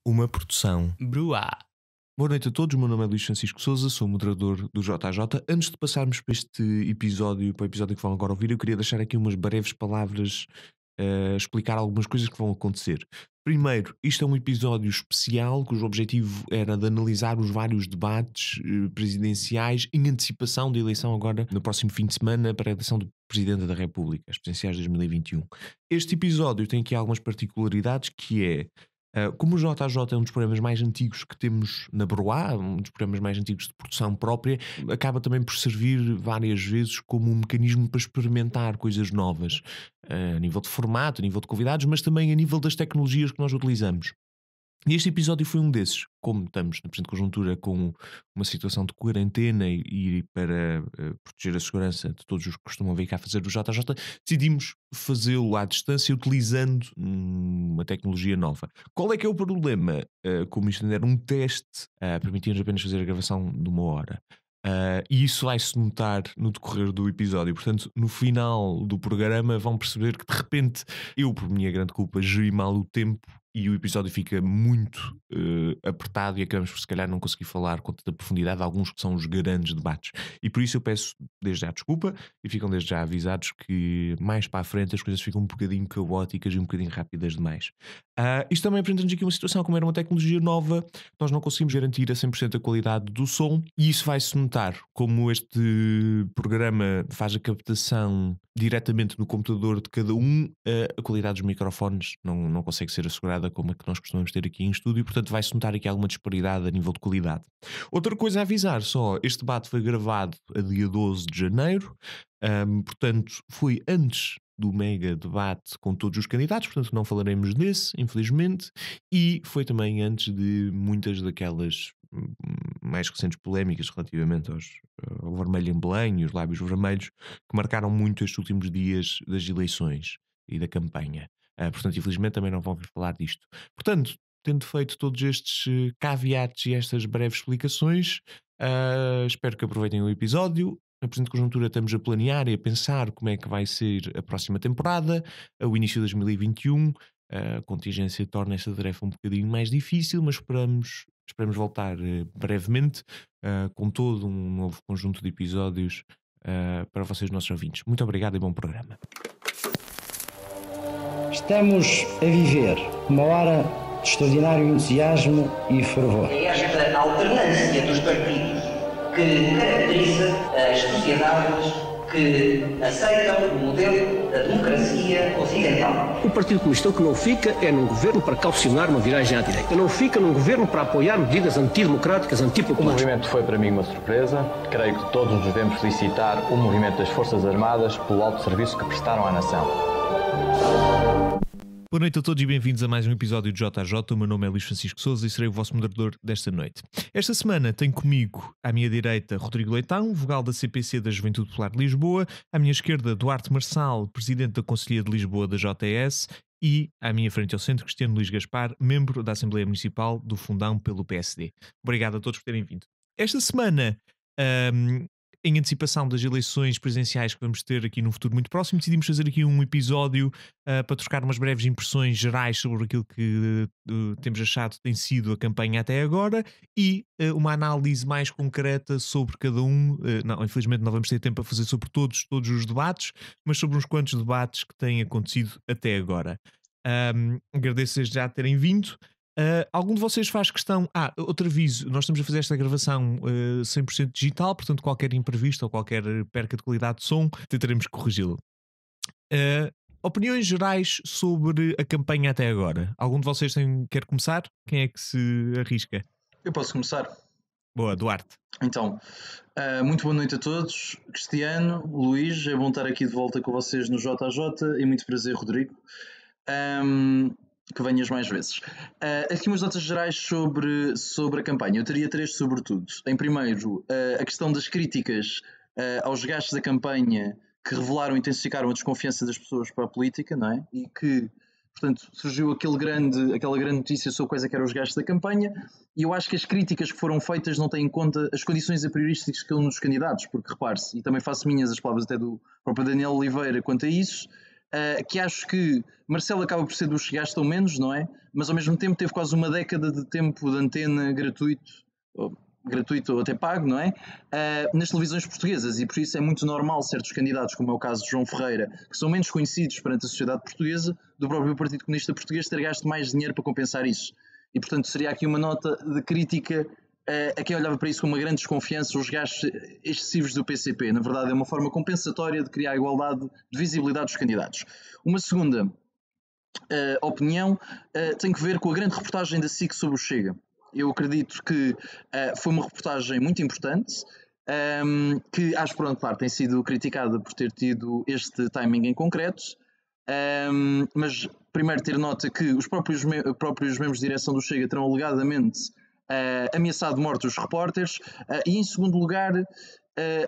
Uma produção. Bruá. Boa noite a todos, o meu nome é Luís Francisco Souza, sou moderador do JJ. Antes de passarmos para este episódio, para o episódio que vão agora ouvir, eu queria deixar aqui umas breves palavras, explicar algumas coisas que vão acontecer. Primeiro, isto é um episódio especial cujo objetivo era de analisar os vários debates presidenciais em antecipação da eleição agora no próximo fim de semana para a eleição do Presidente da República, as presidenciais de 2021. Este episódio tem aqui algumas particularidades que é... como o JJ é um dos programas mais antigos que temos na Broá, um dos programas mais antigos de produção própria, acaba também por servir várias vezes como um mecanismo para experimentar coisas novas, a nível de formato, a nível de convidados, mas também a nível das tecnologias que nós utilizamos. E este episódio foi um desses. Como estamos na presente conjuntura com uma situação de quarentena e para proteger a segurança de todos os que costumam vir cá fazer o JJ, decidimos fazê-lo à distância utilizando uma tecnologia nova. Qual é que é o problema? Como isto ainda era um teste, permitia-nos apenas fazer a gravação de 1 hora. E isso vai-se notar no decorrer do episódio. Portanto, no final do programa vão perceber que de repente eu, por minha grande culpa, geri mal o tempo e o episódio fica muito apertado e acabamos por se calhar não conseguir falar com tanta profundidade de alguns que são os grandes debates. E por isso eu peço desde já desculpa e ficam desde já avisados que mais para a frente as coisas ficam um bocadinho caóticas e um bocadinho rápidas demais. Isto também apresenta-nos aqui uma situação, como era uma tecnologia nova, nós não conseguimos garantir a 100% a qualidade do som e isso vai-se notar, como este programa faz a captação diretamente no computador de cada um, a qualidade dos microfones não consegue ser assegurada como a que nós costumamos ter aqui em estúdio e portanto vai-se notar aqui alguma disparidade a nível de qualidade. Outra coisa a avisar só, este debate foi gravado a dia 12 de janeiro, portanto foi antes do mega debate com todos os candidatos, portanto não falaremos desse, infelizmente, e foi também antes de muitas daquelas mais recentes polémicas relativamente ao vermelho em Belém e os lábios vermelhos que marcaram muito estes últimos dias das eleições e da campanha. Portanto, infelizmente também não vão vir falar disto. Portanto, tendo feito todos estes caveats e estas breves explicações, espero que aproveitem o episódio. Na presente conjuntura estamos a planear e a pensar como é que vai ser a próxima temporada, o início de 2021. A contingência torna esta tarefa um bocadinho mais difícil, mas esperamos voltar brevemente com todo um novo conjunto de episódios para vocês, nossos ouvintes. Muito obrigado e bom programa. Estamos a viver uma hora de extraordinário entusiasmo e fervor. É esta alternância dos partidos que caracteriza as sociedades que aceitam o modelo da democracia ocidental. O Partido Comunista o que não fica é num governo para calcionar uma viragem à direita. Não fica num governo para apoiar medidas antidemocráticas, antipopulares. O movimento foi para mim uma surpresa. Creio que todos nos devemos felicitar o movimento das Forças Armadas pelo alto serviço que prestaram à nação. Boa noite a todos e bem-vindos a mais um episódio de JJ. O meu nome é Luís Francisco Souza e serei o vosso moderador desta noite. Esta semana tenho comigo, à minha direita, Rodrigo Leitão, vogal da CPC da Juventude Popular de Lisboa, à minha esquerda, Duarte Marçal, presidente da Conselhia de Lisboa da JS e, à minha frente ao centro, Cristiano Luís Gaspar, membro da Assembleia Municipal do Fundão pelo PSD. Obrigado a todos por terem vindo. Esta semana, em antecipação das eleições presidenciais que vamos ter aqui num futuro muito próximo, decidimos fazer aqui um episódio para trocar umas breves impressões gerais sobre aquilo que temos achado tem sido a campanha até agora e uma análise mais concreta sobre cada um. Não, infelizmente não vamos ter tempo para fazer sobre todos os debates, mas sobre uns quantos debates que têm acontecido até agora. Agradeço desde já terem vindo. Algum de vocês faz questão... outro aviso, nós estamos a fazer esta gravação 100% digital, portanto qualquer imprevisto ou qualquer perca de qualidade de som tentaremos corrigi-lo. Opiniões gerais sobre a campanha até agora. Algum de vocês quer começar? Quem é que se arrisca? Eu posso começar. Boa, Duarte. Então, muito boa noite a todos. Cristiano, Luís, é bom estar aqui de volta com vocês no JJ e muito prazer, Rodrigo. Que venhas mais vezes. Aqui umas notas gerais sobre a campanha. Eu teria 3 sobretudo. Em primeiro, a questão das críticas aos gastos da campanha que revelaram e intensificaram a desconfiança das pessoas para a política, não é? E que, portanto, surgiu aquela grande notícia sobre quais é que eram os gastos da campanha, e eu acho que as críticas que foram feitas não têm em conta as condições a priorísticas que um dos candidatos, porque repare-se, e também faço minhas as palavras até do próprio Daniel Oliveira quanto a isso, que acho que Marcelo acaba por ser dos que gastam menos, não é? Mas ao mesmo tempo teve quase uma década de tempo de antena gratuito ou até pago, não é? Nas televisões portuguesas, e por isso é muito normal certos candidatos, como é o caso de João Ferreira, que são menos conhecidos perante a sociedade portuguesa, do próprio Partido Comunista Português, ter gasto mais dinheiro para compensar isso. E portanto seria aqui uma nota de crítica a quem olhava para isso com uma grande desconfiança, os gastos excessivos do PCP. Na verdade é uma forma compensatória de criar igualdade de visibilidade dos candidatos. Uma segunda opinião tem que ver com a grande reportagem da SIC sobre o Chega. Eu acredito que foi uma reportagem muito importante, que acho, pronto, claro, tem sido criticada por ter tido este timing em concreto, mas primeiro ter nota que os próprios membros de direção do Chega terão alegadamente ameaçado morte os repórteres, e em segundo lugar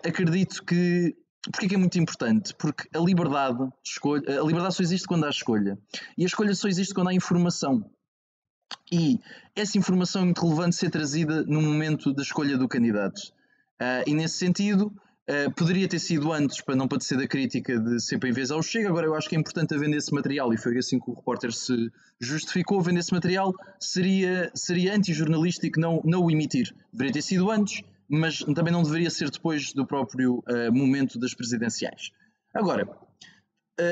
acredito que porque é que é muito importante? Porque a liberdade de escolha, a liberdade só existe quando há escolha, e a escolha só existe quando há informação, e essa informação é muito relevante ser trazida no momento da escolha do candidato, e nesse sentido poderia ter sido antes, para não padecer da crítica de sempre em vez ao Chega. Agora eu acho que é importante a vender esse material, e foi assim que o repórter se justificou. Vender esse material seria antijornalístico não o emitir. Deveria ter sido antes, mas também não deveria ser depois do próprio momento das presidenciais. Agora,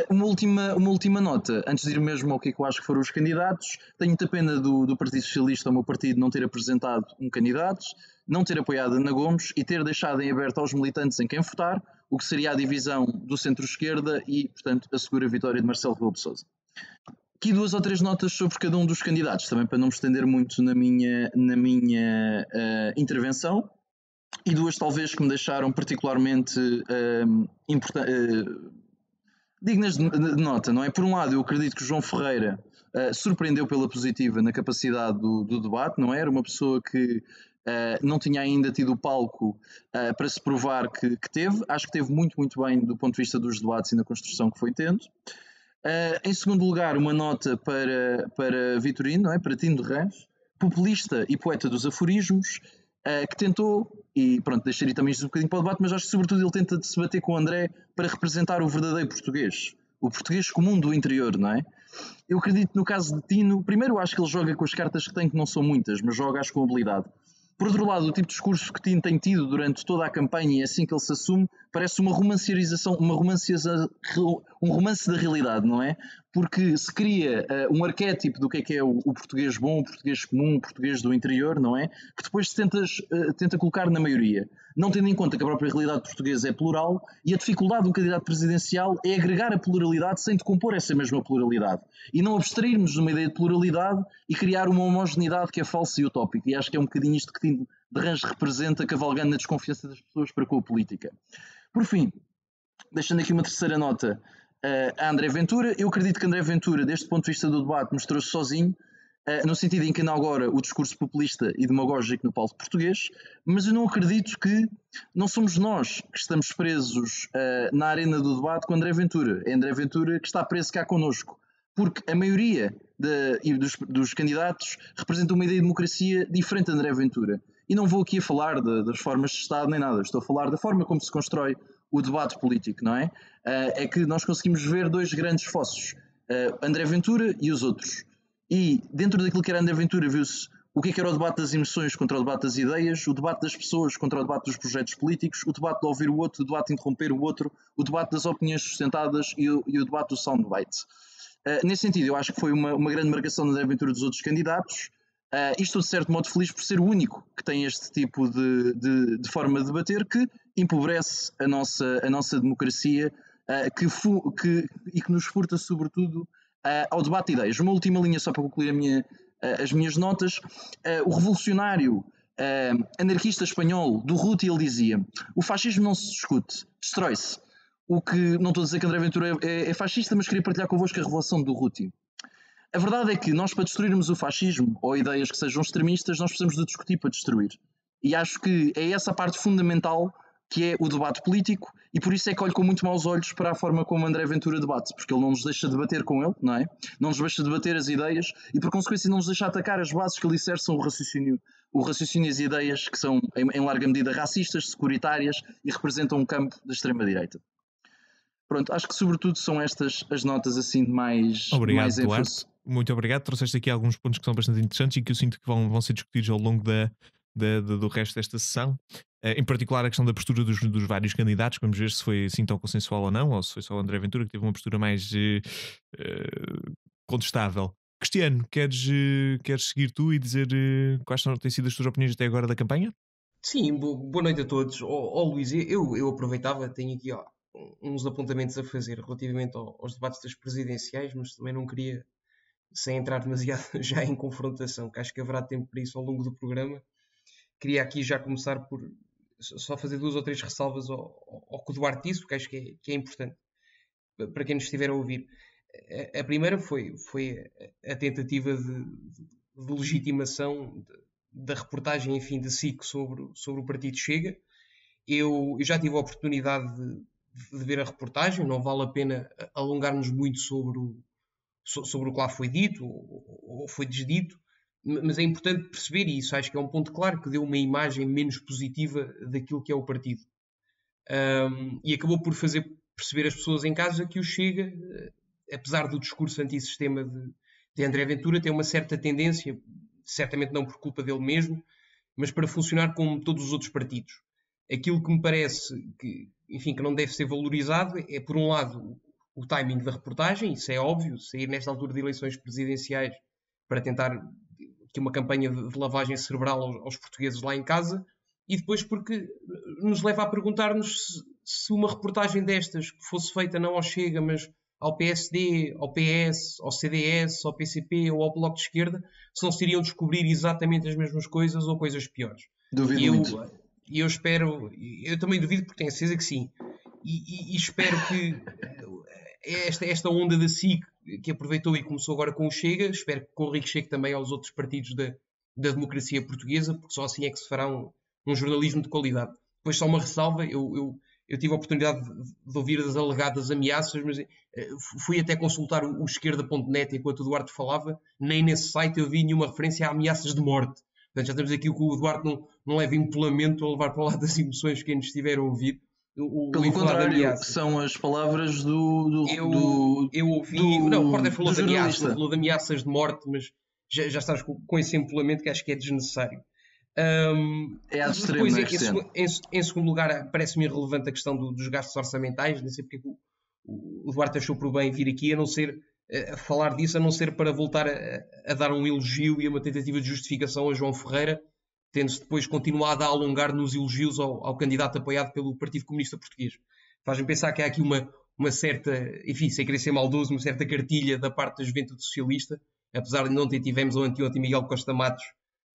uma última nota, antes de ir mesmo ao que é que eu acho que foram os candidatos. Tenho muita pena do Partido Socialista, o meu partido, não ter apresentado um candidato, não ter apoiado Ana Gomes e ter deixado em aberto aos militantes em quem votar, o que seria a divisão do centro-esquerda e, portanto, a segura vitória de Marcelo Rebelo de Sousa. Aqui 2 ou 3 notas sobre cada um dos candidatos, também para não me estender muito na minha intervenção, e 2 talvez que me deixaram particularmente dignas de nota, não é? Por um lado, eu acredito que o João Ferreira surpreendeu pela positiva na capacidade do debate, não é? Era uma pessoa que não tinha ainda tido o palco para se provar que teve. Acho que teve muito, muito bem do ponto de vista dos debates e na construção que foi tendo. Em segundo lugar, uma nota para Vitorino, não é? Para Tino de Rãs, populista e poeta dos aforismos, que tentou, e pronto, deixaria também isto um bocadinho para o debate, mas acho que sobretudo ele tenta se bater com o André para representar o verdadeiro português, o português comum do interior, não é? Eu acredito no caso de Tino, primeiro acho que ele joga com as cartas que tem, que não são muitas, mas joga com habilidade. Por outro lado, o tipo de discurso que Tino tem tido durante toda a campanha, e assim que ele se assume, parece uma romanciarização, um romance da realidade, não é? Porque se cria um arquétipo do que é o português bom, o português comum, o português do interior, não é? Que depois se tenta colocar na maioria, não tendo em conta que a própria realidade portuguesa é plural, e a dificuldade do candidato presidencial é agregar a pluralidade sem decompor essa mesma pluralidade, e não abstrairmos de uma ideia de pluralidade e criar uma homogeneidade que é falsa e utópica. E acho que é um bocadinho isto que Tino de Rãs representa, cavalgando na desconfiança das pessoas para com a política. Por fim, deixando aqui uma terceira nota a André Ventura. Eu acredito que André Ventura, deste ponto de vista do debate, mostrou-se sozinho, no sentido em que inaugura o discurso populista e demagógico no palco português, mas eu não acredito que não somos nós que estamos presos na arena do debate com André Ventura. É André Ventura que está preso cá connosco, porque a maioria dos candidatos representa uma ideia de democracia diferente de André Ventura. E não vou aqui a falar das formas de Estado nem nada, estou a falar da forma como se constrói o debate político, não é? É que nós conseguimos ver 2 grandes fossos, André Ventura e os outros. E dentro daquilo que era André Ventura viu-se o que era o debate das emoções contra o debate das ideias, o debate das pessoas contra o debate dos projetos políticos, o debate de ouvir o outro, o debate de interromper o outro, o debate das opiniões sustentadas e o debate do soundbite. Nesse sentido, eu acho que foi uma grande marcação da André Ventura dos outros candidatos. E estou de certo modo feliz por ser o único que tem este tipo de forma de debater, que empobrece a nossa democracia e que nos furta sobretudo ao debate de ideias. Uma última linha só para concluir as minhas notas. O revolucionário anarquista espanhol Durruti, ele dizia: o fascismo não se discute, destrói-se. O que não estou a dizer que André Ventura é fascista, mas queria partilhar convosco a revelação de Durruti. A verdade é que nós, para destruirmos o fascismo ou ideias que sejam extremistas, nós precisamos de discutir para destruir. E acho que é essa a parte fundamental que é o debate político, e por isso é que olho com muito maus olhos para a forma como André Ventura debate, porque ele não nos deixa debater com ele, não é? Não nos deixa debater as ideias e, por consequência, não nos deixa atacar as bases que alicerçam o raciocínio e as ideias que são, em larga medida, racistas, securitárias e representam um campo da extrema-direita. Pronto, acho que sobretudo são estas as notas assim de mais Obrigado, mais Duarte. ênfase. Muito obrigado. Trouxeste aqui alguns pontos que são bastante interessantes e que eu sinto que vão ser discutidos ao longo do resto desta sessão. Em particular, a questão da postura dos vários candidatos. Vamos ver se foi assim tão consensual ou não, ou se foi só o André Ventura que teve uma postura mais contestável. Cristiano, queres seguir tu e dizer quais têm sido as tuas opiniões até agora da campanha? Sim, boa noite a todos. Luís, eu aproveitava, tenho aqui uns apontamentos a fazer relativamente aos debates das presidenciais, mas também não queria, sem entrar demasiado já em confrontação, que acho que haverá tempo para isso ao longo do programa. Queria aqui já começar por só fazer 2 ou 3 ressalvas ao que o Duarte disse, porque acho que é importante para quem nos estiver a ouvir. A primeira foi a tentativa de legitimação da reportagem, enfim, de SIC sobre o Partido Chega. Eu já tive a oportunidade de ver a reportagem, não vale a pena alongar-nos muito sobre o que lá foi dito ou foi desdito, mas é importante perceber isso. Acho que é um ponto claro que deu uma imagem menos positiva daquilo que é o partido. E acabou por fazer perceber às pessoas em casa que o Chega, apesar do discurso antissistema de André Ventura, tem uma certa tendência, certamente não por culpa dele mesmo, mas para funcionar como todos os outros partidos. Aquilo que me parece que não deve ser valorizado é, por um lado, o timing da reportagem. Isso é óbvio, sair nesta altura de eleições presidenciais para tentar que uma campanha de lavagem cerebral aos portugueses lá em casa, e depois porque nos leva a perguntar-nos se uma reportagem destas que fosse feita não ao Chega, mas ao PSD, ao PS, ao CDS, ao PCP ou ao Bloco de Esquerda, se não se iriam descobrir exatamente as mesmas coisas ou coisas piores. Duvido muito. E eu espero, eu também duvido, porque tenho a certeza que sim, e espero que esta onda da SIC, que aproveitou e começou agora com o Chega, espero que com o Rico chegue também aos outros partidos da democracia portuguesa, porque só assim é que se fará um jornalismo de qualidade. Depois só uma ressalva, eu tive a oportunidade de ouvir as alegadas ameaças, mas fui até consultar o esquerda.net enquanto o Duarte falava, nem nesse site eu vi nenhuma referência a ameaças de morte. Portanto, já temos aqui o que o Duarte não leva empolamento a levar para o lado das emoções quem nos estiver a ouvir. Pelo contrário, são as palavras eu ouvi... Não, o Porter falou de ameaças de morte, mas já estás com esse empolamento que acho que é desnecessário. É ad extremo, depois, em segundo lugar, parece-me irrelevante a questão dos gastos orçamentais. Não sei porque o Duarte achou por bem vir aqui, a falar disso, a não ser para voltar a dar um elogio e uma tentativa de justificação a João Ferreira, tendo-se depois continuado a alongar nos elogios ao candidato apoiado pelo Partido Comunista Português. Faz-me pensar que há aqui uma certa, enfim, sem querer ser maldoso, uma certa cartilha da parte da Juventude Socialista, apesar de ontem tivemos o anteontem Miguel Costa Matos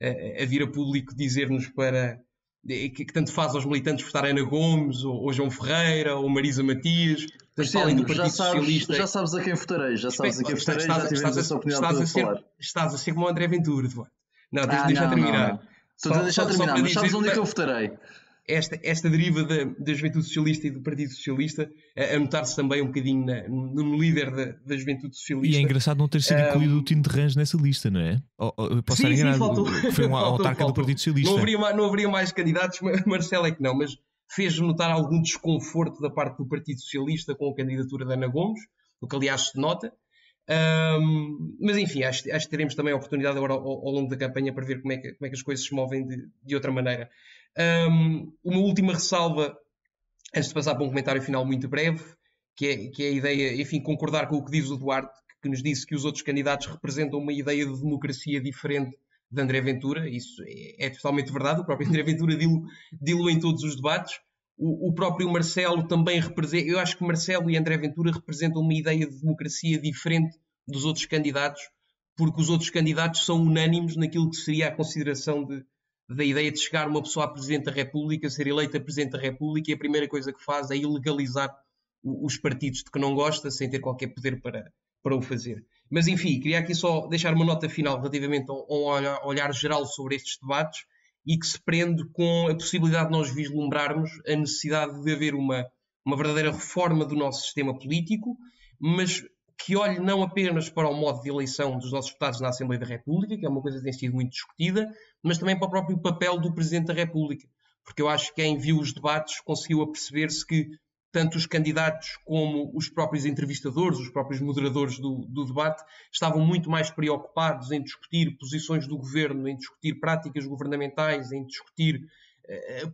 a vir a público dizer-nos que tanto faz aos militantes votar Ana Gomes, ou João Ferreira, ou Marisa Matias. Cristiano, já sabes a quem votarei, já tivemos essa oportunidade de falar. Estás a ser como o André Ventura, Eduardo. Não, deixa terminar. Não. Estou a deixar terminar, mas sabes onde é que eu votarei? Esta deriva da Juventude Socialista e do Partido Socialista, a notar-se também um bocadinho no líder da Juventude Socialista. E é engraçado não ter sido incluído o Tino de Rãs nessa lista, não é? Posso estar enganado, foi uma autarca do Partido Socialista. Não haveria mais candidatos, Marcelo é que não, mas fez notar algum desconforto da parte do Partido Socialista com a candidatura da Ana Gomes, o que aliás se nota. Mas enfim, acho que teremos também a oportunidade agora ao longo da campanha para ver como é que as coisas se movem de outra maneira. Uma última ressalva, antes de passar para um comentário final muito breve, que é a ideia, enfim, concordar com o que diz o Duarte, que nos disse que os outros candidatos representam uma ideia de democracia diferente de André Ventura. Isso é totalmente verdade, o próprio André Ventura dilo em todos os debates. O próprio Marcelo também representa, eu acho que Marcelo e André Ventura representam uma ideia de democracia diferente dos outros candidatos, porque os outros candidatos são unânimes naquilo que seria a consideração da ideia de chegar uma pessoa a Presidente da República, ser eleita Presidente da República, e a primeira coisa que faz é ilegalizar os partidos de que não gosta, sem ter qualquer poder para o fazer. Mas enfim, queria aqui só deixar uma nota final relativamente a um olhar geral sobre estes debates, e que se prende com a possibilidade de nós vislumbrarmos a necessidade de haver uma verdadeira reforma do nosso sistema político, mas que olhe não apenas para o modo de eleição dos nossos deputados na Assembleia da República, que é uma coisa que tem sido muito discutida, mas também para o próprio papel do Presidente da República. Porque eu acho que quem viu os debates conseguiu aperceber-se que tanto os candidatos como os próprios entrevistadores, os próprios moderadores do debate, estavam muito mais preocupados em discutir posições do governo, em discutir práticas governamentais, em discutir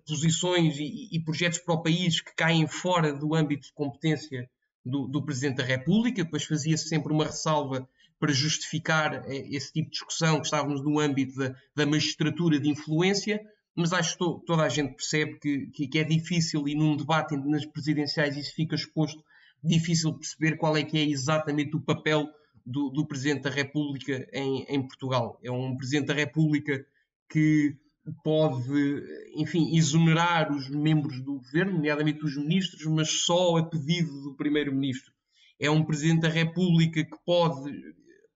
posições e projetos para o país que caem fora do âmbito de competência do Presidente da República. Depois fazia-se sempre uma ressalva para justificar esse tipo de discussão, que estávamos no âmbito da magistratura de influência, mas acho que toda a gente percebe que é difícil, e num debate nas presidenciais isso fica exposto, difícil perceber qual é que é exatamente o papel do Presidente da República em Portugal. É um Presidente da República que pode, enfim, exonerar os membros do governo, nomeadamente os ministros, mas só a pedido do Primeiro-Ministro. É um Presidente da República que pode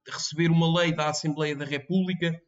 receber uma lei da Assembleia da República,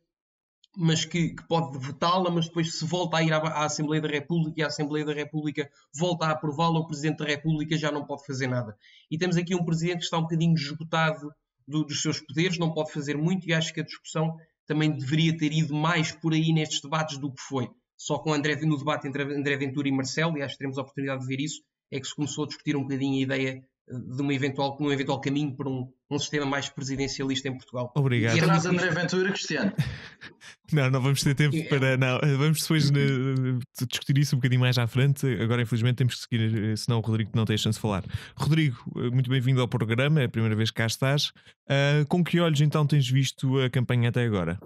mas que pode vetá-la, mas depois se volta a ir à Assembleia da República e a Assembleia da República volta a aprová-la, o Presidente da República já não pode fazer nada. E temos aqui um Presidente que está um bocadinho esgotado dos seus poderes, não pode fazer muito, e acho que a discussão também deveria ter ido mais por aí nestes debates do que foi. Só com no debate entre André Ventura e Marcelo, e acho que teremos a oportunidade de ver isso, é que se começou a discutir um bocadinho a ideia de um eventual caminho para um sistema mais presidencialista em Portugal. Obrigado. E traz André Ventura, Cristiano. Não vamos ter tempo para... Não, vamos depois discutir isso um bocadinho mais à frente. Agora, infelizmente, temos que seguir, senão o Rodrigo não tem a chance de falar. Rodrigo, muito bem-vindo ao programa, é a primeira vez que cá estás. Com que olhos, então, tens visto a campanha até agora?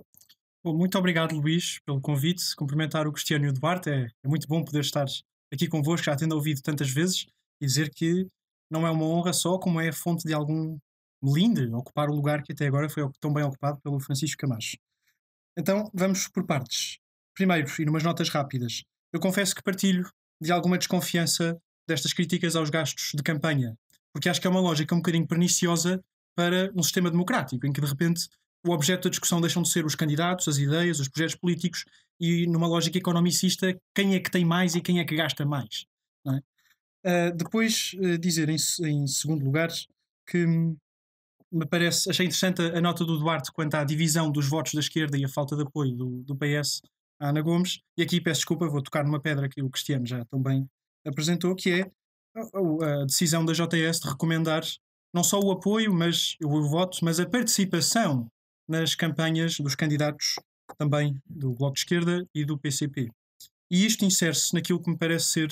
Bom, muito obrigado, Luís, pelo convite. Cumprimentar o Cristiano e o Duarte. É muito bom poder estar aqui convosco, já tendo ouvido tantas vezes, e dizer que não é uma honra só, como é a fonte de algum melindre ocupar o lugar que até agora foi tão bem ocupado pelo Francisco Camacho. Então, vamos por partes. Primeiro, e numas notas rápidas, eu confesso que partilho de alguma desconfiança destas críticas aos gastos de campanha, porque acho que é uma lógica um bocadinho perniciosa para um sistema democrático, em que de repente o objeto da discussão deixam de ser os candidatos, as ideias, os projetos políticos, e numa lógica economicista, quem é que tem mais e quem é que gasta mais, não é? Depois dizer em segundo lugar que achei interessante a nota do Duarte quanto à divisão dos votos da esquerda e a falta de apoio do PS à Ana Gomes, e aqui peço desculpa, vou tocar numa pedra que o Cristiano já também apresentou, que é a decisão da JS de recomendar não só o apoio, mas o voto, mas a participação nas campanhas dos candidatos também do Bloco de Esquerda e do PCP. E isto insere-se naquilo que me parece ser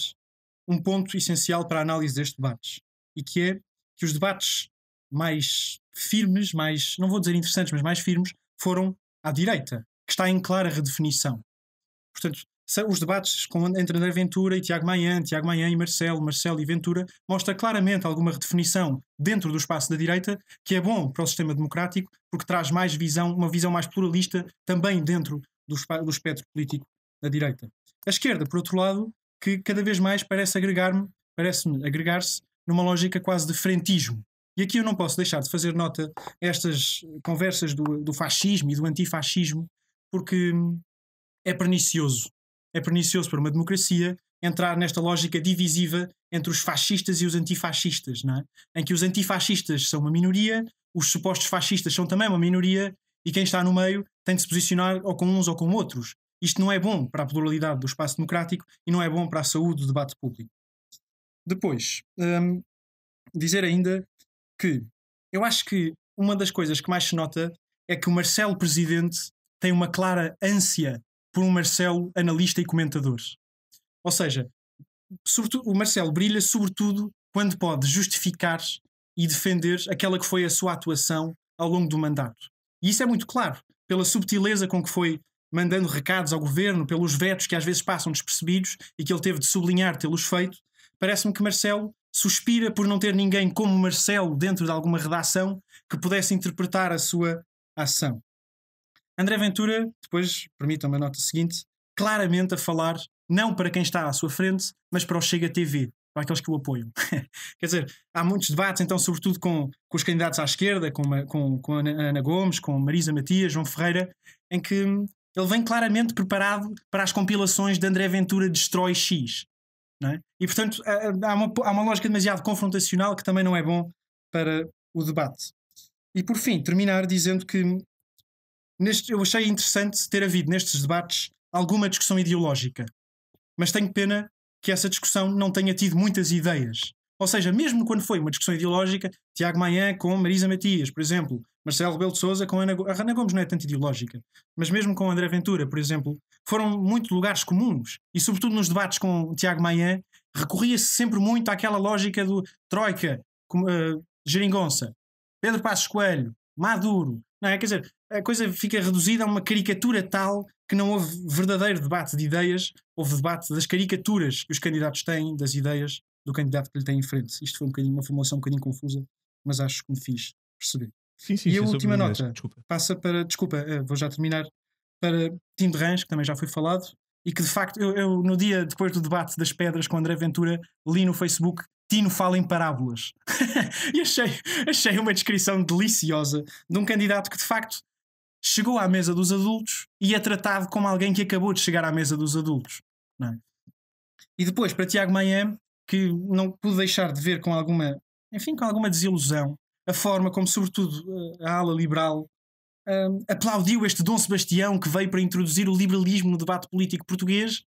um ponto essencial para a análise destes debates, e que é que os debates mais firmes, mais, não vou dizer interessantes, mas mais firmes, foram à direita, que está em clara redefinição. Portanto, os debates entre André Ventura e Tiago Maia e Marcelo e Ventura, mostra claramente alguma redefinição dentro do espaço da direita, que é bom para o sistema democrático, porque traz mais uma visão mais pluralista também dentro do espectro político da direita. A esquerda, por outro lado, que cada vez mais parece-me agregar-se numa lógica quase de frentismo. E aqui eu não posso deixar de fazer nota a estas conversas do fascismo e do antifascismo, porque é pernicioso. É pernicioso para uma democracia entrar nesta lógica divisiva entre os fascistas e os antifascistas, não é? Em que os antifascistas são uma minoria, os supostos fascistas são também uma minoria, e quem está no meio tem de se posicionar ou com uns ou com outros. Isto não é bom para a pluralidade do espaço democrático e não é bom para a saúde do debate público. Depois, dizer ainda que eu acho que uma das coisas que mais se nota é que o Marcelo Presidente tem uma clara ânsia por um Marcelo analista e comentador. Ou seja, o Marcelo brilha sobretudo quando pode justificar e defender aquela que foi a sua atuação ao longo do mandato. E isso é muito claro, pela subtileza com que foi mandando recados ao governo, pelos vetos que às vezes passam despercebidos e que ele teve de sublinhar tê-los feito. Parece-me que Marcelo suspira por não ter ninguém como Marcelo dentro de alguma redação que pudesse interpretar a sua ação. André Ventura, depois, permitam-me a nota seguinte, claramente a falar não para quem está à sua frente, mas para o Chega TV, para aqueles que o apoiam. Quer dizer, há muitos debates, então, sobretudo com os candidatos à esquerda, com a Ana Gomes, com Marisa Matias, João Ferreira, em que ele vem claramente preparado para as compilações de André Ventura Destrói X. Não é? E, portanto, há uma lógica demasiado confrontacional que também não é bom para o debate. E, por fim, terminar dizendo que eu achei interessante ter havido nestes debates alguma discussão ideológica, mas tenho pena que essa discussão não tenha tido muitas ideias, Ou seja, mesmo quando foi uma discussão ideológica, Tiago Maia com Marisa Matias, por exemplo, Marcelo Rebelo de Sousa com Ana Gomes. A Ana Gomes não é tanto ideológica, mas mesmo com André Ventura, por exemplo, foram muito lugares comuns. E sobretudo nos debates com Tiago Maia, recorria-se sempre muito àquela lógica do Troika, Geringonça, Pedro Passos Coelho, Maduro. Não é? Quer dizer, a coisa fica reduzida a uma caricatura tal que não houve verdadeiro debate de ideias, houve debate das caricaturas que os candidatos têm, das ideias do candidato que lhe tem em frente. Isto foi uma formulação um bocadinho confusa, mas acho que me fiz perceber. Sim, E a última nota desculpa. passa para, vou já terminar, para Tim de Rãs, que também já foi falado, e que de facto eu no dia depois do debate das pedras com André Ventura li no Facebook: Tino fala em parábolas. E achei uma descrição deliciosa de um candidato que de facto chegou à mesa dos adultos e é tratado como alguém que acabou de chegar à mesa dos adultos, não é? E depois para Tiago Maia, que não pude deixar de ver com alguma desilusão a forma como sobretudo a ala liberal aplaudiu este Dom Sebastião que veio para introduzir o liberalismo no debate político português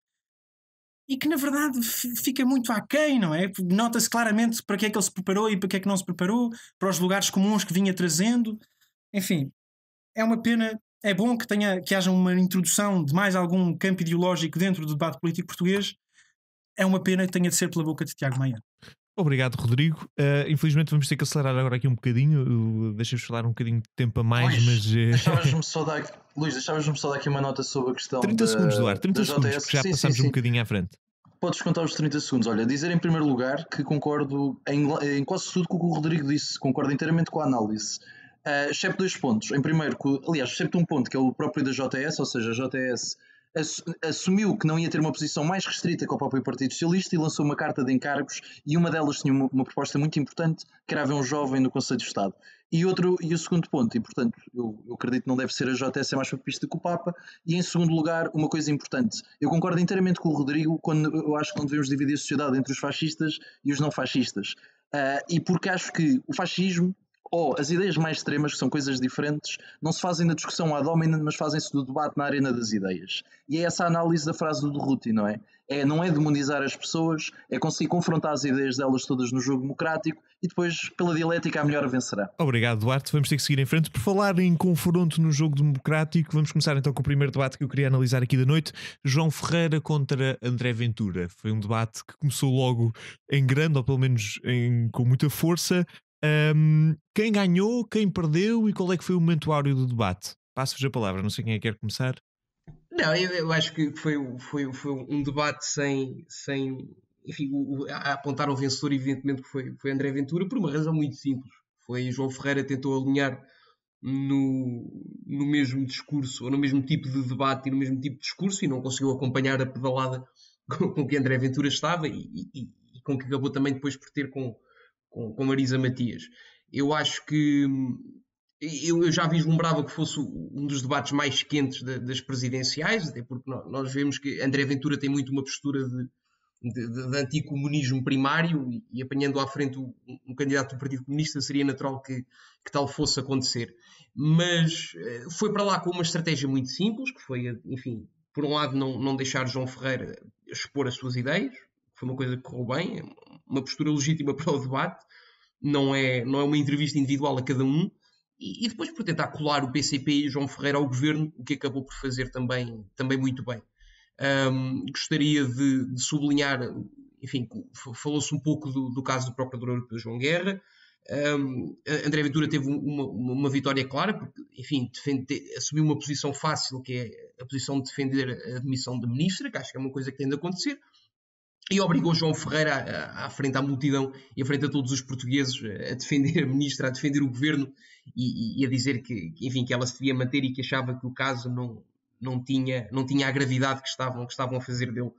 e que na verdade fica muito aquém, não é? Nota-se claramente para que é que ele se preparou e para que é que não se preparou, para os lugares comuns que vinha trazendo. Enfim, é uma pena. É bom que haja uma introdução de mais algum campo ideológico dentro do debate político português. É uma pena que tenha de ser pela boca de Tiago Maia. Obrigado, Rodrigo. Infelizmente vamos ter que acelerar agora aqui um bocadinho. Deixa-vos falar um bocadinho de tempo a mais, Luís, mas... deixavas-me só dar aqui uma nota sobre a questão 30 segundos, Duarte, 30 da segundos, JS. porque já passámos um bocadinho à frente. Podes contar os 30 segundos. Olha, dizer em primeiro lugar que concordo em quase tudo com o que o Rodrigo disse, concordo inteiramente com a análise. Excepto 2 pontos. Em primeiro, excepto um ponto, que é o próprio da JS, ou seja, a JS assumiu que não ia ter uma posição mais restrita que o próprio Partido Socialista e lançou uma carta de encargos, e uma delas tinha uma proposta muito importante, que era haver um jovem no Conselho de Estado. E o segundo ponto, e portanto eu acredito que não deve ser a JS mais papista que o Papa, e em segundo lugar, uma coisa importante, eu concordo inteiramente com o Rodrigo quando eu acho que não devemos dividir a sociedade entre os fascistas e os não fascistas, e porque acho que o fascismo ou as ideias mais extremas, que são coisas diferentes, não se fazem na discussão ad hominem, mas fazem-se do debate na arena das ideias. E é essa a análise da frase do Durruti, não é? Não é demonizar as pessoas, é conseguir confrontar as ideias delas todas no jogo democrático e depois, pela dialética, a melhor vencerá. Obrigado, Duarte. Vamos ter que seguir em frente. Por falar em confronto no jogo democrático, vamos começar então com o primeiro debate que eu queria analisar aqui da noite. João Ferreira contra André Ventura. Foi um debate que começou logo em grande, ou pelo menos com muita força. Quem ganhou, quem perdeu e qual é que foi o momento áureo do debate? Passo-vos a palavra, não sei quem é que quer começar. Não, eu acho que foi um debate sem enfim, a apontar o vencedor, evidentemente que foi André Ventura, por uma razão muito simples. Foi João Ferreira tentou alinhar no mesmo discurso, ou no mesmo tipo de debate e no mesmo tipo de discurso, e não conseguiu acompanhar a pedalada com que André Ventura estava e com que acabou também depois por ter com Marisa Matias. Eu acho que eu já vislumbrava que fosse um dos debates mais quentes das presidenciais, até porque nós vemos que André Ventura tem muito uma postura de anticomunismo primário e apanhando à frente um candidato do Partido Comunista seria natural que tal fosse acontecer. Mas foi para lá com uma estratégia muito simples, que foi, enfim, por um lado não deixar João Ferreira expor as suas ideias, foi uma coisa que correu bem, uma postura legítima para o debate, não é uma entrevista individual a cada um, e depois por tentar colar o PCP e João Ferreira ao governo, o que acabou por fazer também muito bem. Gostaria de sublinhar, enfim, falou-se um pouco do caso do Procurador Europeu João Guerra. André Ventura teve uma vitória clara, porque, enfim, assumiu uma posição fácil, que é a posição de defender a demissão da ministra, que acho que é uma coisa que tem de acontecer, e obrigou João Ferreira à frente à multidão e à frente a todos os portugueses a defender a ministra, a defender o governo e a dizer que, enfim, que ela se devia manter e que achava que o caso não tinha a gravidade que estavam a fazer dele.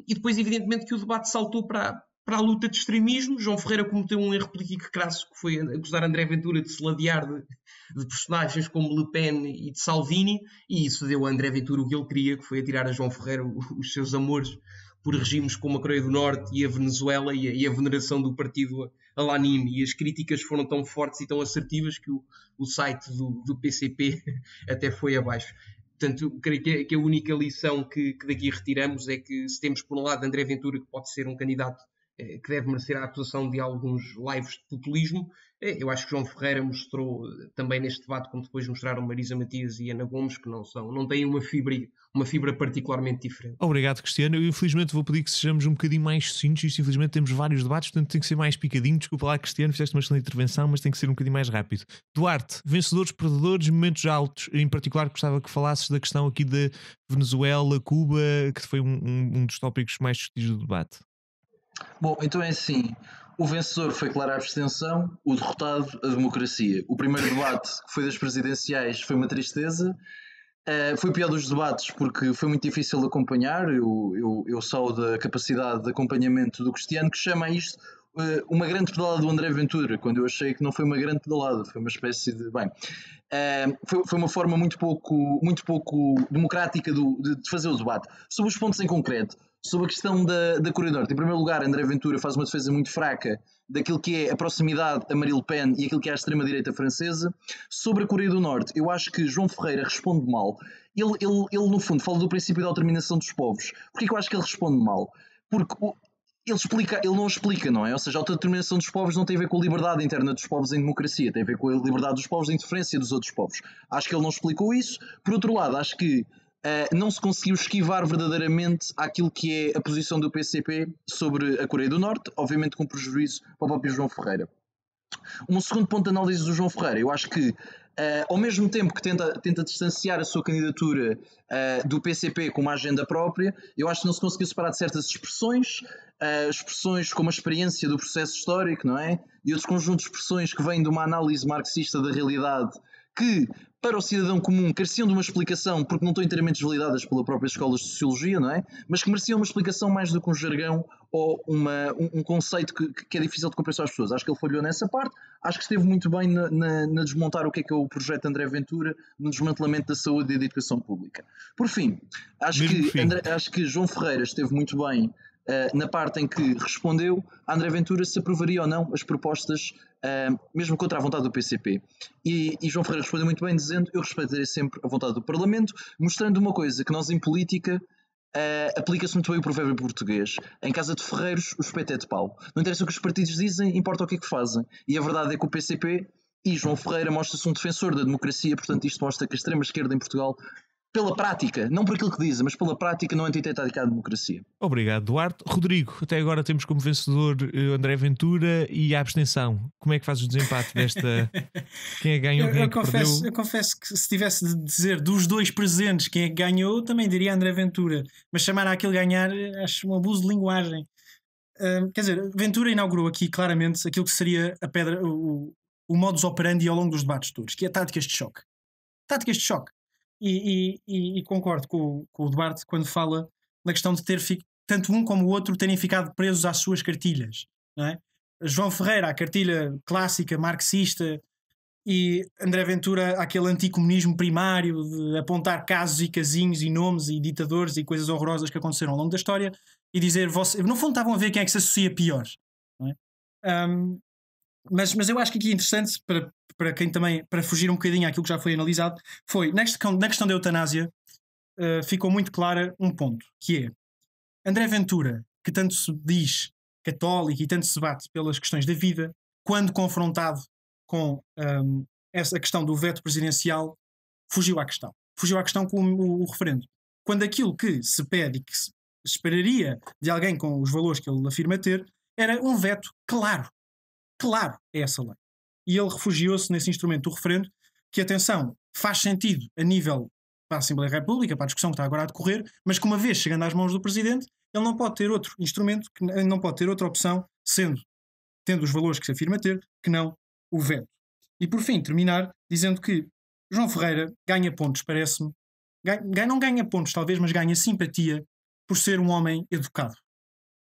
E depois, evidentemente, que o debate saltou para a luta de extremismo. João Ferreira cometeu um erro político crasso, que foi acusar André Ventura de se ladear de personagens como Le Pen e de Salvini, e isso deu a André Ventura o que ele queria, que foi atirar a João Ferreira os seus amores por regimes como a Coreia do Norte e a Venezuela e a veneração do partido Al-Anim, e as críticas foram tão fortes e tão assertivas que o site do PCP até foi abaixo. Portanto, creio que a única lição que daqui retiramos é que se temos por um lado André Ventura, que pode ser um candidato que deve merecer a acusação de alguns lives de populismo. Eu acho que João Ferreira mostrou também neste debate, como depois mostraram Marisa Matias e Ana Gomes, que não têm uma fibra particularmente diferente. Obrigado, Cristiano. Eu infelizmente vou pedir que sejamos um bocadinho mais sucintos. Isto, infelizmente, temos vários debates, portanto tem que ser mais picadinho. Desculpa lá, Cristiano, fizeste uma excelente intervenção, mas tem que ser um bocadinho mais rápido. Duarte, vencedores, perdedores, momentos altos. Em particular, gostava que falasses da questão aqui da Venezuela, Cuba, que foi um dos tópicos mais discutidos do debate. Bom, então é assim, o vencedor foi clara a abstenção, o derrotado a democracia. O primeiro debate, que foi das presidenciais, foi uma tristeza. Foi o pior dos debates porque foi muito difícil de acompanhar. Eu saúdo a capacidade de acompanhamento do Cristiano, que chama a isto uma grande pedalada do André Ventura, quando eu achei que não foi uma grande pedalada, foi uma espécie de... foi uma forma muito pouco democrática de fazer o debate. Sobre os pontos em concreto, sobre a questão da Coreia do Norte, em primeiro lugar, André Ventura faz uma defesa muito fraca daquilo que é a proximidade a Marine Le Pen e aquilo que é a extrema-direita francesa. Sobre a Coreia do Norte, eu acho que João Ferreira responde mal. Ele no fundo, fala do princípio da autodeterminação dos povos. Porquê que eu acho que ele responde mal? Porque ele não explica, não é? Ou seja, a autodeterminação dos povos não tem a ver com a liberdade interna dos povos em democracia, tem a ver com a liberdade dos povos em interferência dos outros povos. Acho que ele não explicou isso. Por outro lado, acho que não se conseguiu esquivar verdadeiramente àquilo que é a posição do PCP sobre a Coreia do Norte, obviamente com prejuízo para o próprio João Ferreira. Um segundo ponto de análise do João Ferreira, eu acho que ao mesmo tempo que tenta distanciar a sua candidatura do PCP com uma agenda própria, eu acho que não se conseguiu separar de certas expressões como a experiência do processo histórico, não é? E outros conjuntos de expressões que vêm de uma análise marxista da realidade que, para o cidadão comum, careciam de uma explicação porque não estão inteiramente desvalidadas pela própria escola de sociologia, não é? Mas que mereciam uma explicação mais do que um jargão ou um conceito que é difícil de compreensão às pessoas. Acho que ele falhou nessa parte. Acho que esteve muito bem na desmontar o que é o projeto André Ventura no desmantelamento da saúde e da educação pública. Por fim, acho que João Ferreira esteve muito bem na parte em que respondeu a André Ventura se aprovaria ou não as propostas, mesmo contra a vontade do PCP. E João Ferreira respondeu muito bem dizendo: eu respeitarei sempre a vontade do Parlamento, mostrando uma coisa que nós em política aplica-se muito bem o provérbio português: em casa de ferreiros o espeto é de pau. Não interessa o que os partidos dizem, importa o que é que fazem. E a verdade é que o PCP e João Ferreira mostra-se um defensor da democracia. Portanto, isto mostra que a extrema-esquerda em Portugal, pela prática, não por aquilo que dizem, mas pela prática, não é antitetática à democracia. Obrigado, Duarte. Rodrigo, até agora temos como vencedor André Ventura e a abstenção. Como é que fazes o desempate desta? Quem é que ganhou, quem é que perdeu? Eu confesso que se tivesse de dizer dos dois presentes quem é que ganhou, também diria André Ventura. Mas chamar àquele ganhar, acho um abuso de linguagem. Quer dizer, Ventura inaugurou aqui claramente aquilo que seria a pedra, o modus operandi ao longo dos debates todos, que é táticas de choque. Táticas de choque. E concordo com o Duarte quando fala na questão de ter tanto um como o outro terem ficado presos às suas cartilhas, não é? João Ferreira, a cartilha clássica marxista, e André Ventura, aquele anticomunismo primário de apontar casos e casinhos e nomes e ditadores e coisas horrorosas que aconteceram ao longo da história e dizer, no fundo estavam a ver quem é que se associa pior, não é? Mas eu acho que aqui é interessante para quem também, para fugir um bocadinho àquilo que já foi analisado, foi na questão da eutanásia, ficou muito clara um ponto, que é André Ventura, que tanto se diz católico e tanto se bate pelas questões da vida, quando confrontado com essa questão do veto presidencial, fugiu à questão com o referendo. Quando aquilo que se pede e que se esperaria de alguém com os valores que ele afirma ter, era um veto claro a essa lei. E ele refugiou-se nesse instrumento do referendo, que, atenção, faz sentido a nível para a Assembleia da República, para a discussão que está agora a decorrer, mas que uma vez chegando às mãos do Presidente, ele não pode ter outro instrumento, não pode ter outra opção, tendo os valores que se afirma ter, que não o veto. E por fim, terminar dizendo que João Ferreira ganha pontos, parece-me, não ganha pontos talvez, mas ganha simpatia por ser um homem educado.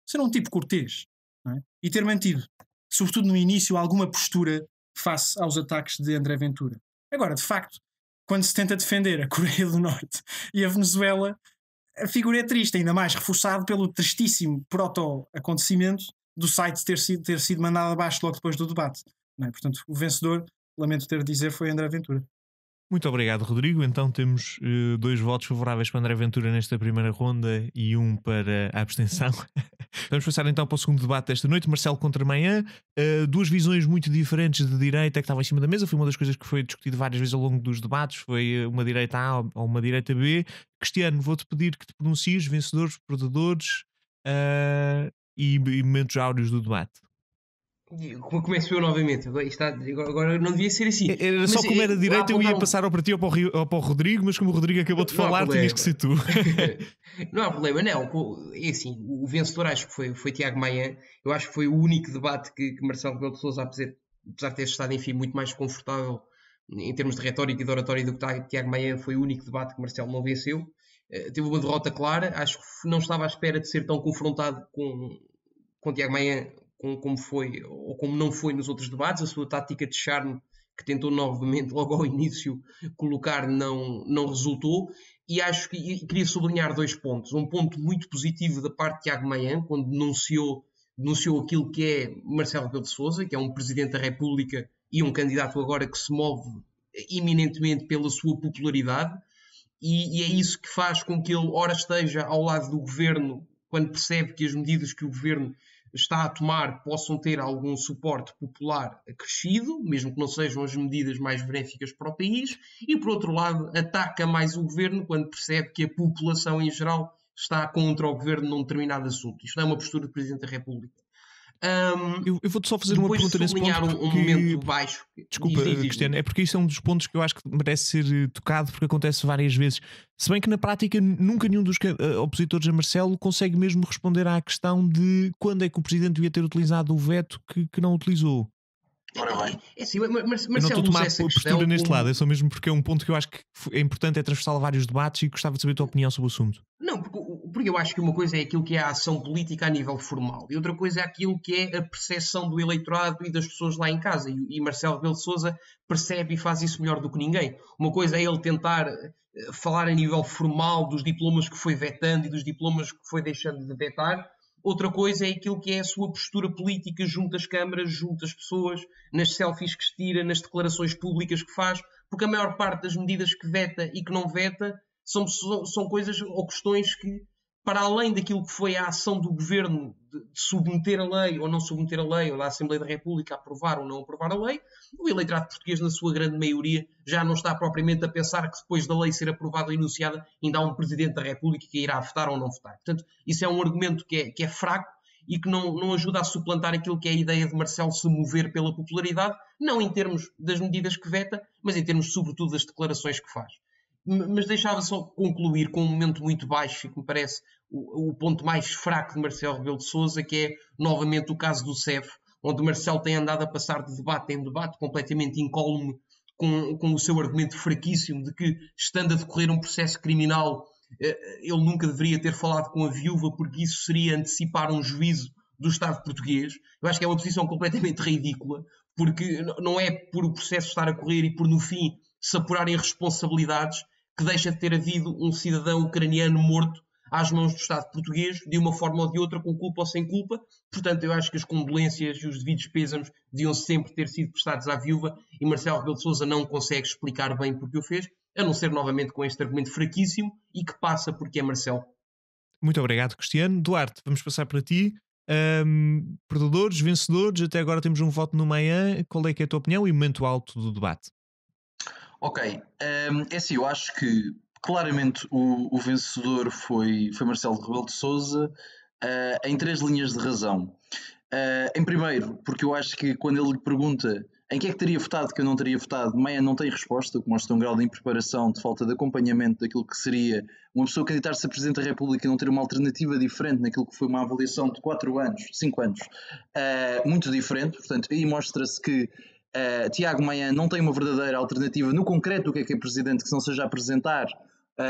Ser um tipo cortês, não é? E ter mantido, sobretudo no início, alguma postura face aos ataques de André Ventura. Agora, de facto, quando se tenta defender a Coreia do Norte e a Venezuela, a figura é triste, ainda mais reforçado pelo tristíssimo proto-acontecimento do site ter sido mandado abaixo logo depois do debate, não é? Portanto, o vencedor, lamento ter de dizer, foi André Ventura. Muito obrigado, Rodrigo. Então temos 2 votos favoráveis para André Ventura nesta primeira ronda e 1 para a abstenção. Vamos passar então para o segundo debate desta noite, Marcelo contra Maia. Duas visões muito diferentes de direita que estavam em cima da mesa. Foi uma das coisas que foi discutido várias vezes ao longo dos debates. Foi uma direita A ou uma direita B. Cristiano, vou-te pedir que te pronuncies vencedores, perdedores e momentos áureos do debate. Começo eu novamente. Agora não devia ser assim. Era só como era direita, eu ia passar ou para ti ou para o Rodrigo, mas como o Rodrigo acabou de falar, tinhas que ser tu. Não há problema, não. É assim, o vencedor acho que foi Tiago Maia. Eu acho que foi o único debate que Marcelo Rebelo de Sousa, apesar de ter estado, enfim, muito mais confortável em termos de retórica e de oratória do que Tiago Maia, foi o único debate que Marcelo não venceu. Teve uma derrota clara. Acho que não estava à espera de ser tão confrontado com Tiago Maia como foi ou como não foi nos outros debates. A sua tática de charme que tentou novamente logo ao início colocar não resultou, e acho que queria sublinhar dois pontos. Um ponto muito positivo da parte de Tiago Maia, quando denunciou aquilo que é Marcelo Rebelo de Sousa, que é um Presidente da República e um candidato agora que se move eminentemente pela sua popularidade, e é isso que faz com que ele ora esteja ao lado do Governo quando percebe que as medidas que o Governo está a tomar possam ter algum suporte popular acrescido, mesmo que não sejam as medidas mais benéficas para o país, e por outro lado ataca mais o Governo quando percebe que a população em geral está contra o Governo num determinado assunto. Isto não é uma postura do Presidente da República. Eu vou-te só fazer uma pergunta nesse ponto. Um momento baixo. Desculpa, Cristiano, é porque isso é um dos pontos que eu acho que merece ser tocado, porque acontece várias vezes. Se bem que na prática nunca nenhum dos opositores a Marcelo consegue mesmo responder à questão de quando é que o Presidente devia ter utilizado o veto que não utilizou. Ora bem. É assim, Marcelo, eu não estou a tomar postura neste lado, é só mesmo porque é um ponto que eu acho que é importante, é transversal a vários debates, e gostava de saber a tua opinião sobre o assunto. Não, porque eu acho que uma coisa é aquilo que é a ação política a nível formal e outra coisa é aquilo que é a percepção do eleitorado e das pessoas lá em casa, e Marcelo Rebelo de Sousa percebe e faz isso melhor do que ninguém. Uma coisa é ele tentar falar a nível formal dos diplomas que foi vetando e dos diplomas que foi deixando de vetar. Outra coisa é aquilo que é a sua postura política junto às câmaras, junto às pessoas, nas selfies que se tira, nas declarações públicas que faz, porque a maior parte das medidas que veta e que não veta são coisas ou questões que, para além daquilo que foi a ação do Governo de submeter a lei ou não submeter a lei, ou da Assembleia da República a aprovar ou não aprovar a lei, o eleitorado português, na sua grande maioria, já não está propriamente a pensar que depois da lei ser aprovada ou enunciada ainda há um Presidente da República que irá votar ou não votar. Portanto, isso é um argumento que é fraco e que não ajuda a suplantar aquilo que é a ideia de Marcelo se mover pela popularidade, não em termos das medidas que veta, mas em termos, sobretudo, das declarações que faz. Mas deixava só concluir com um momento muito baixo e que me parece o ponto mais fraco de Marcelo Rebelo de Sousa, que é novamente o caso do CEF, onde Marcelo tem andado a passar de debate em debate, completamente incólume, com o seu argumento fraquíssimo de que, estando a decorrer um processo criminal, ele nunca deveria ter falado com a viúva porque isso seria antecipar um juízo do Estado português. Eu acho que é uma posição completamente ridícula, porque não é por o processo estar a correr e por, no fim, se apurarem responsabilidades, que deixa de ter havido um cidadão ucraniano morto às mãos do Estado português, de uma forma ou de outra, com culpa ou sem culpa. Portanto, eu acho que as condolências e os devidos pêsames deviam sempre ter sido prestados à viúva, e Marcelo Rebelo de Sousa não consegue explicar bem porque o fez, a não ser novamente com este argumento fraquíssimo e que passa porque é Marcelo. Muito obrigado, Cristiano. Duarte, vamos passar para ti. Perdedores, vencedores, até agora temos um voto no Maia. Qual é que é a tua opinião e momento alto do debate? Ok, é assim, eu acho que claramente o vencedor foi Marcelo Rebelo de Sousa, em 3 linhas de razão. Em primeiro, porque eu acho que quando ele lhe pergunta em que é que teria votado, que eu não teria votado, Maia não tem resposta, o que mostra um grau de impreparação, de falta de acompanhamento daquilo que seria uma pessoa candidatar-se a Presidente da República e não ter uma alternativa diferente naquilo que foi uma avaliação de 4 anos, 5 anos, muito diferente. Portanto, aí mostra-se que Tiago Maia não tem uma verdadeira alternativa no concreto do que é Presidente, que não seja apresentar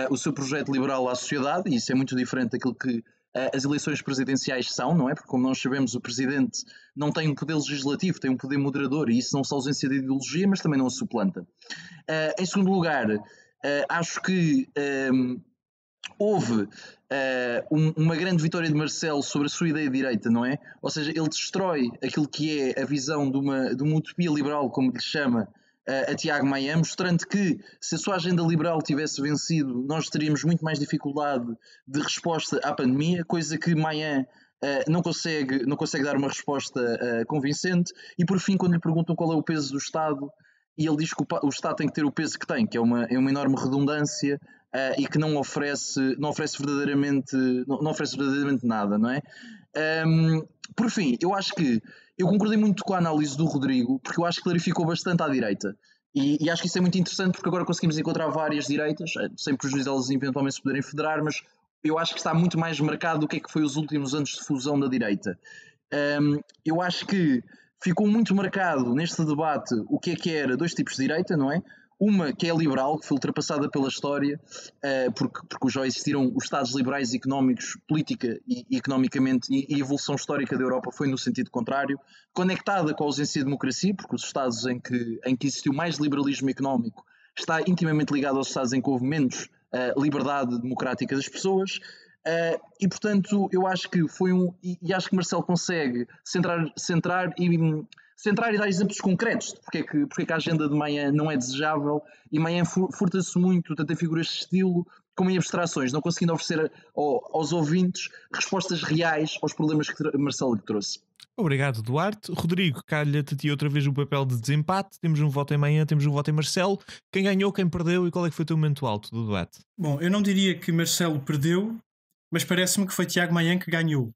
o seu projeto liberal à sociedade, e isso é muito diferente daquilo que as eleições presidenciais são, não é? Porque, como nós sabemos, o Presidente não tem um poder legislativo, tem um poder moderador, e isso não só ausência de ideologia, mas também não a suplanta. Em segundo lugar, acho que houve uma grande vitória de Marcelo sobre a sua ideia de direita, não é? Ou seja, ele destrói aquilo que é a visão de uma utopia liberal, como lhe chama a Tiago Maia, mostrando que se a sua agenda liberal tivesse vencido, nós teríamos muito mais dificuldade de resposta à pandemia, coisa que Maia não consegue dar uma resposta convincente, e por fim, quando lhe perguntam qual é o peso do Estado, e ele diz que o Estado tem que ter o peso que tem, que é uma enorme redundância, e que não oferece verdadeiramente nada, não é? Por fim, eu acho que eu concordei muito com a análise do Rodrigo, porque eu acho que clarificou bastante à direita. E acho que isso é muito interessante, porque agora conseguimos encontrar várias direitas, sem prejuízo delas eventualmente se poderem federar, mas eu acho que está muito mais marcado o que é que foi os últimos anos de fusão da direita. Eu acho que ficou muito marcado neste debate o que era dois tipos de direita, não é? Uma que é liberal, que foi ultrapassada pela história, porque já existiram os Estados liberais económicos, política e economicamente, e a evolução histórica da Europa foi no sentido contrário, conectada com a ausência de democracia, porque os Estados em que existiu mais liberalismo económico está intimamente ligado aos Estados em que houve menos liberdade democrática das pessoas. E portanto eu acho que e acho que Marcelo consegue centrar e dar exemplos concretos de porque é que a agenda de Maia não é desejável, e Maia furta-se muito tanto em figuras de estilo como em abstrações, não conseguindo oferecer aos ouvintes respostas reais aos problemas que Marcelo lhe trouxe. Obrigado, Duarte. Rodrigo, calha-te a ti outra vez o papel de desempate. Temos um voto em Maia, temos um voto em Marcelo. Quem ganhou, quem perdeu e qual é que foi o teu momento alto do debate? Bom, eu não diria que Marcelo perdeu, mas parece-me que foi Tiago Maia que ganhou.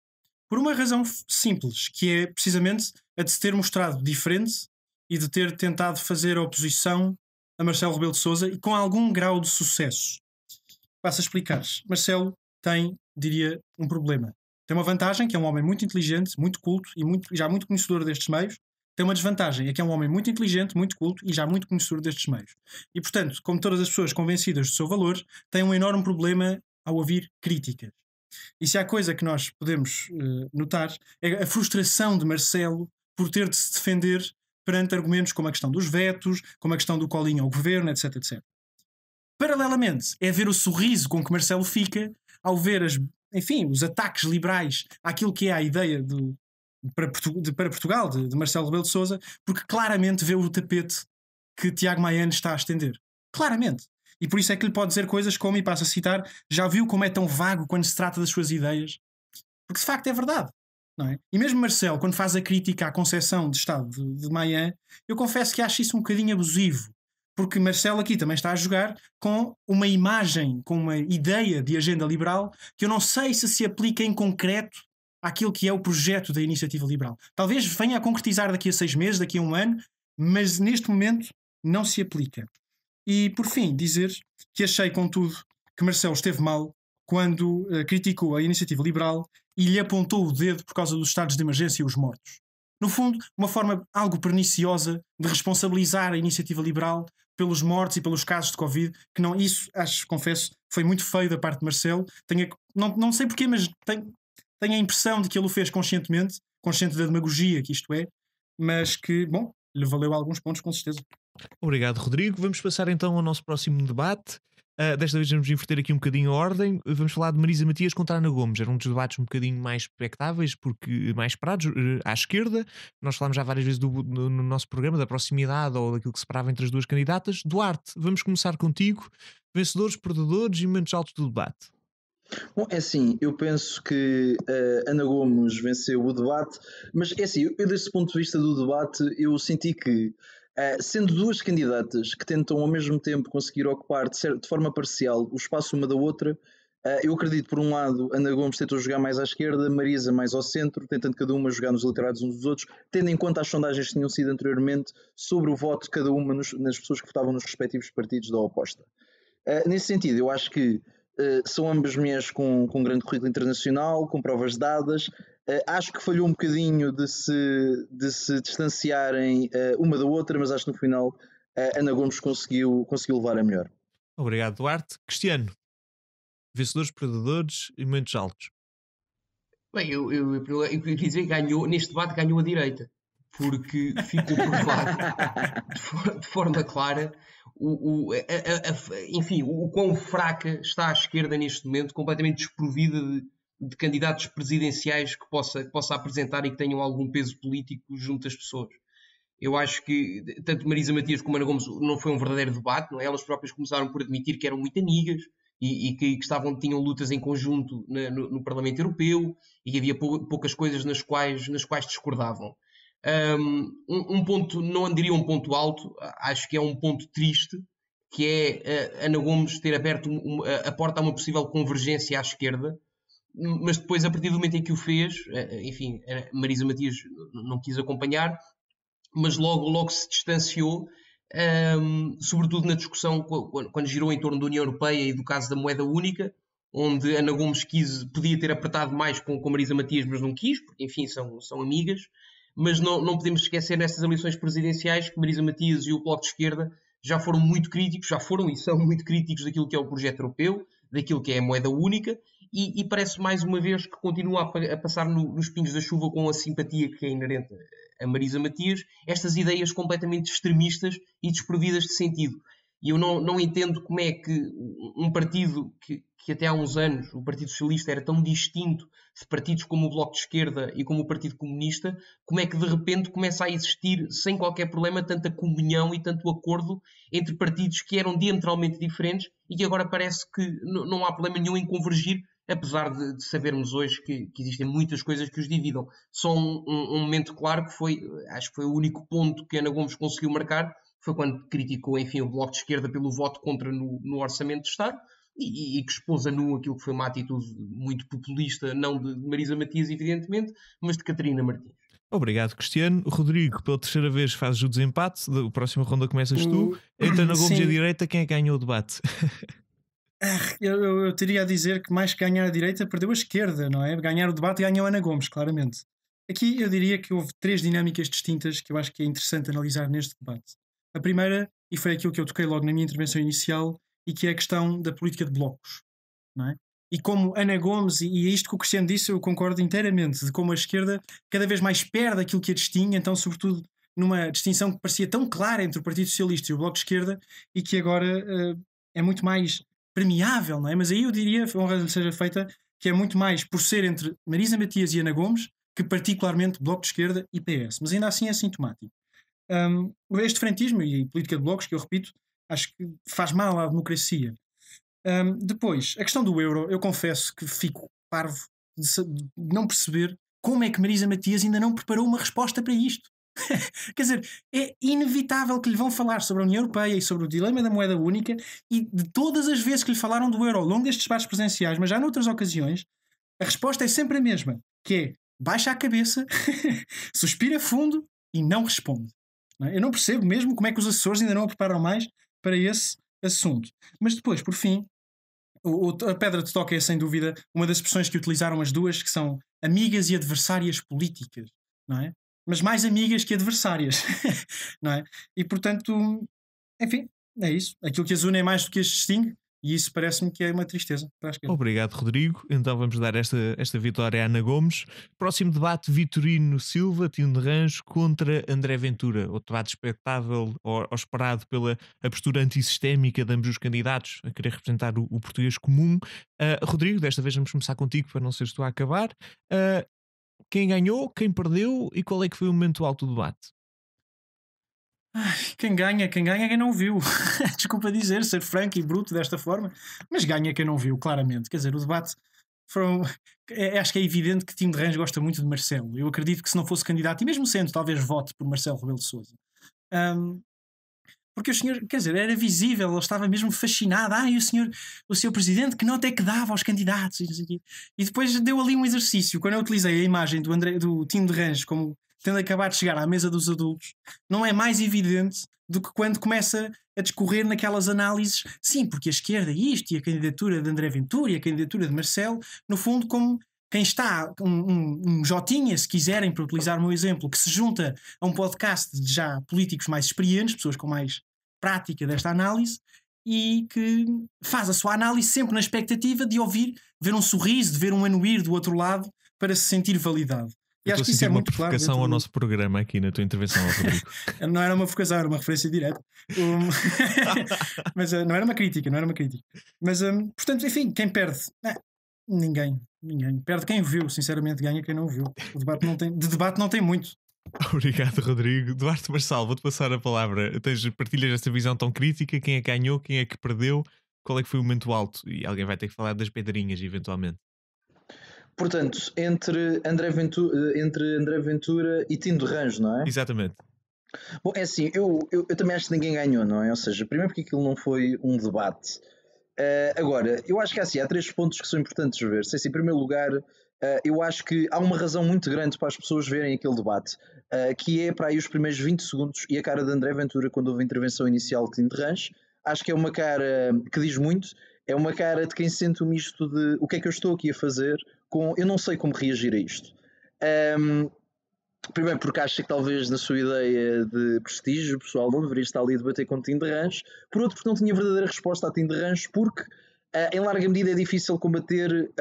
Por uma razão simples, que é precisamente a de se ter mostrado diferente e de ter tentado fazer oposição a Marcelo Rebelo de Sousa, e com algum grau de sucesso. Passo a explicar. Marcelo tem, diria, um problema. Tem uma vantagem, que é um homem muito inteligente, muito culto e já muito conhecedor destes meios. Tem uma desvantagem, é que é um homem muito inteligente, muito culto e já muito conhecedor destes meios. E, portanto, como todas as pessoas convencidas do seu valor, tem um enorme problema ao ouvir críticas. E se há coisa que nós podemos notar é a frustração de Marcelo por ter de se defender perante argumentos como a questão dos vetos, como a questão do colinho ao governo, etc, etc. Paralelamente, é ver o sorriso com que Marcelo fica ao ver os ataques liberais àquilo que é a ideia para Portugal de Marcelo Rebelo de Sousa, porque claramente vê o tapete que Tiago Maia está a estender. Claramente. E por isso é que lhe pode dizer coisas como, e passo a citar, já viu como é tão vago quando se trata das suas ideias? Porque de facto é verdade, não é? E mesmo Marcelo, quando faz a crítica à concepção de Estado de Maia, eu confesso que acho isso um bocadinho abusivo, porque Marcelo aqui também está a jogar com uma imagem, com uma ideia de agenda liberal que eu não sei se aplica em concreto àquilo que é o projeto da Iniciativa Liberal. Talvez venha a concretizar daqui a 6 meses, daqui a 1 ano, mas neste momento não se aplica. E, por fim, dizer que achei, contudo, que Marcelo esteve mal quando criticou a Iniciativa Liberal e lhe apontou o dedo por causa dos estados de emergência e os mortos. No fundo, uma forma algo perniciosa de responsabilizar a Iniciativa Liberal pelos mortos e pelos casos de Covid, que não, isso, confesso, foi muito feio da parte de Marcelo. Não sei porquê, mas tenho a impressão de que ele o fez conscientemente, consciente da demagogia que isto é, mas que, bom, lhe valeu alguns pontos, com certeza. Obrigado, Rodrigo. Vamos passar então ao nosso próximo debate. Desta vez vamos inverter aqui um bocadinho a ordem. Vamos falar de Marisa Matias contra Ana Gomes. Eram um dos debates um bocadinho mais expectáveis, porque mais esperados à esquerda. Nós falámos já várias vezes no nosso programa da proximidade ou daquilo que se esperava entre as duas candidatas. Duarte, vamos começar contigo. Vencedores, perdedores e momentos altos do debate. Bom, é assim, eu penso que Ana Gomes venceu o debate, mas é assim, eu desse ponto de vista do debate, eu senti que sendo duas candidatas que tentam ao mesmo tempo conseguir ocupar de forma parcial o espaço uma da outra, eu acredito, por um lado, Ana Gomes tentou jogar mais à esquerda, Marisa mais ao centro, tentando cada uma jogar nos literados uns dos outros, tendo em conta as sondagens que tinham sido anteriormente sobre o voto de cada uma nas pessoas que votavam nos respectivos partidos da oposta. Nesse sentido, eu acho que são ambas mulheres com um grande currículo internacional, com provas dadas. Acho que falhou um bocadinho de se distanciarem uma da outra, mas acho que no final Ana Gomes conseguiu levar a melhor. Obrigado, Duarte. Cristiano, vencedores, perdedores e momentos altos. Bem, eu queria dizer que neste debate ganhou a direita, porque ficou provado de forma clara enfim, o quão fraca está a esquerda neste momento, completamente desprovida de candidatos presidenciais que possa apresentar e que tenham algum peso político junto das pessoas. Eu acho que tanto Marisa Matias como Ana Gomes não foi um verdadeiro debate, não é? Elas próprias começaram por admitir que eram muito amigas, e que tinham lutas em conjunto no Parlamento Europeu e que havia poucas coisas nas quais discordavam. Um ponto, não diria um ponto alto, acho que é um ponto triste, que é Ana Gomes ter aberto a porta a uma possível convergência à esquerda, mas depois, a partir do momento em que o fez, enfim, Marisa Matias não quis acompanhar, mas logo se distanciou, sobretudo na discussão quando girou em torno da União Europeia e do caso da moeda única, onde Ana Gomes podia ter apertado mais com Marisa Matias, mas não quis, porque enfim são amigas. Mas não podemos esquecer nessas eleições presidenciais que Marisa Matias e o Bloco de Esquerda já foram muito críticos, já foram e são muito críticos daquilo que é o projeto europeu, daquilo que é a moeda única, e parece mais uma vez que continua a passar nos pingos da chuva com a simpatia que é inerente a Marisa Matias, estas ideias completamente extremistas e desprovidas de sentido. E eu não entendo como é que um partido que até há uns anos, o Partido Socialista, era tão distinto de partidos como o Bloco de Esquerda e como o Partido Comunista, como é que de repente começa a existir, sem qualquer problema, tanta comunhão e tanto acordo entre partidos que eram diametralmente diferentes e que agora parece que não há problema nenhum em convergir, apesar de sabermos hoje que existem muitas coisas que os dividam. Só um momento claro que acho que foi o único ponto que Ana Gomes conseguiu marcar, foi quando criticou, enfim, o Bloco de Esquerda pelo voto contra no Orçamento de Estado e que expôs a nu aquilo que foi uma atitude muito populista, não de Marisa Matias, evidentemente, mas de Catarina Martins. Obrigado, Cristiano. Rodrigo, pela terceira vez fazes o desempate. A próxima ronda começas tu. Entre Ana Gomes e a direita, quem é que ganhou o debate? Eu teria a dizer que mais que ganhar a direita, perdeu a esquerda, não é? Ganhar o debate ganhou Ana Gomes, claramente. Aqui eu diria que houve 3 dinâmicas distintas que eu acho que é interessante analisar neste debate. A primeira, e foi aquilo que eu toquei logo na minha intervenção inicial, e que é a questão da política de blocos, não é? E como Ana Gomes, e é isto que o Cristiano disse, eu concordo inteiramente, de como a esquerda cada vez mais perde aquilo que a distingue, então sobretudo numa distinção que parecia tão clara entre o Partido Socialista e o Bloco de Esquerda, e que agora é muito mais permeável, não é? Mas aí eu diria, honra lhe seja feita, que é muito mais por ser entre Marisa Matias e Ana Gomes, que particularmente Bloco de Esquerda e PS, mas ainda assim é sintomático. Este frentismo e política de blocos, que eu repito, acho que faz mal à democracia. Depois, a questão do euro, eu confesso que fico parvo de não perceber como é que Marisa Matias ainda não preparou uma resposta para isto. Quer dizer, é inevitável que lhe vão falar sobre a União Europeia e sobre o dilema da moeda única, e de todas as vezes que lhe falaram do euro ao longo destes debates presenciais, mas já noutras ocasiões, a resposta é sempre a mesma, que é baixa a cabeça, suspira fundo e não responde. Eu não percebo mesmo como é que os assessores ainda não a preparam mais para esse assunto. Mas depois, por fim, a pedra de toque é sem dúvida uma das expressões que utilizaram as duas, que são amigas e adversárias políticas, não é? Mas mais amigas que adversárias, não é? E portanto, enfim, é isso. Aquilo que as une é mais do que as distingue, e isso parece-me que é uma tristeza para a esquerda. Obrigado, Rodrigo. Então vamos dar esta vitória a Ana Gomes. Próximo debate: Vitorino Silva, Tino de Range contra André Ventura. O debate expectável ou esperado pela a postura antissistémica de ambos os candidatos a querer representar o português comum. Rodrigo, desta vez vamos começar contigo para não seres tu a acabar. Quem ganhou, quem perdeu e qual é que foi o momento alto do debate? Quem ganha é quem não viu. Desculpa dizer, ser franco e bruto desta forma, mas ganha quem não viu, claramente. Quer dizer, o debate acho que é evidente que Tino de Range gosta muito de Marcelo. Eu acredito que se não fosse candidato, e mesmo sendo, talvez vote por Marcelo Rebelo de Sousa. Porque o senhor, quer dizer, era visível, ele estava mesmo fascinado. E o senhor presidente, que nota é que dava aos candidatos? E depois deu ali um exercício. Quando eu utilizei a imagem do Tino de Range como tendo acabado de chegar à mesa dos adultos, não é mais evidente do que quando começa a discorrer naquelas análises. Sim, porque a esquerda isto, e a candidatura de André Ventura e a candidatura de Marcelo, no fundo, como quem está, um jotinha, se quiserem, para utilizar o meu exemplo, que se junta a um podcast de já políticos mais experientes, pessoas com mais prática desta análise, e que faz a sua análise sempre na expectativa de ver um sorriso, de ver um anuir do outro lado, para se sentir validado. E acho que isso é muito claro. Uma provocação ao nosso programa aqui na tua intervenção, Rodrigo. Não era uma provocação, era uma referência direta. Mas não era uma crítica, Mas, portanto, enfim, quem perde? Ninguém. Perde quem viu, sinceramente, ganha quem não viu. De debate não tem muito. Obrigado, Rodrigo. Duarte Marçal, vou-te passar a palavra. Partilhas esta visão tão crítica, quem é que ganhou, quem é que perdeu, qual é que foi o momento alto? E alguém vai ter que falar das pedrinhas, eventualmente. Portanto, entre André Ventura e Tino de Rãs, não é? Exatamente. Bom, é assim, eu também acho que ninguém ganhou, não é? Ou seja, primeiro porque aquilo não foi um debate. Agora, eu acho que assim, há 3 pontos que são importantes ver. Se assim, em primeiro lugar, eu acho que há uma razão muito grande para as pessoas verem aquele debate, que é para aí os primeiros 20 segundos e a cara de André Ventura quando houve a intervenção inicial de Tino de Rãs. Acho que é uma cara que diz muito, é uma cara de quem sente o misto de o que é que eu estou aqui a fazer com eu não sei como reagir a isto. Primeiro porque acho que talvez na sua ideia de prestígio pessoal não deveria estar ali a debater com Tino de Rãs. Por outro porque não tinha verdadeira resposta a Tino de Rãs, porque em larga medida é difícil combater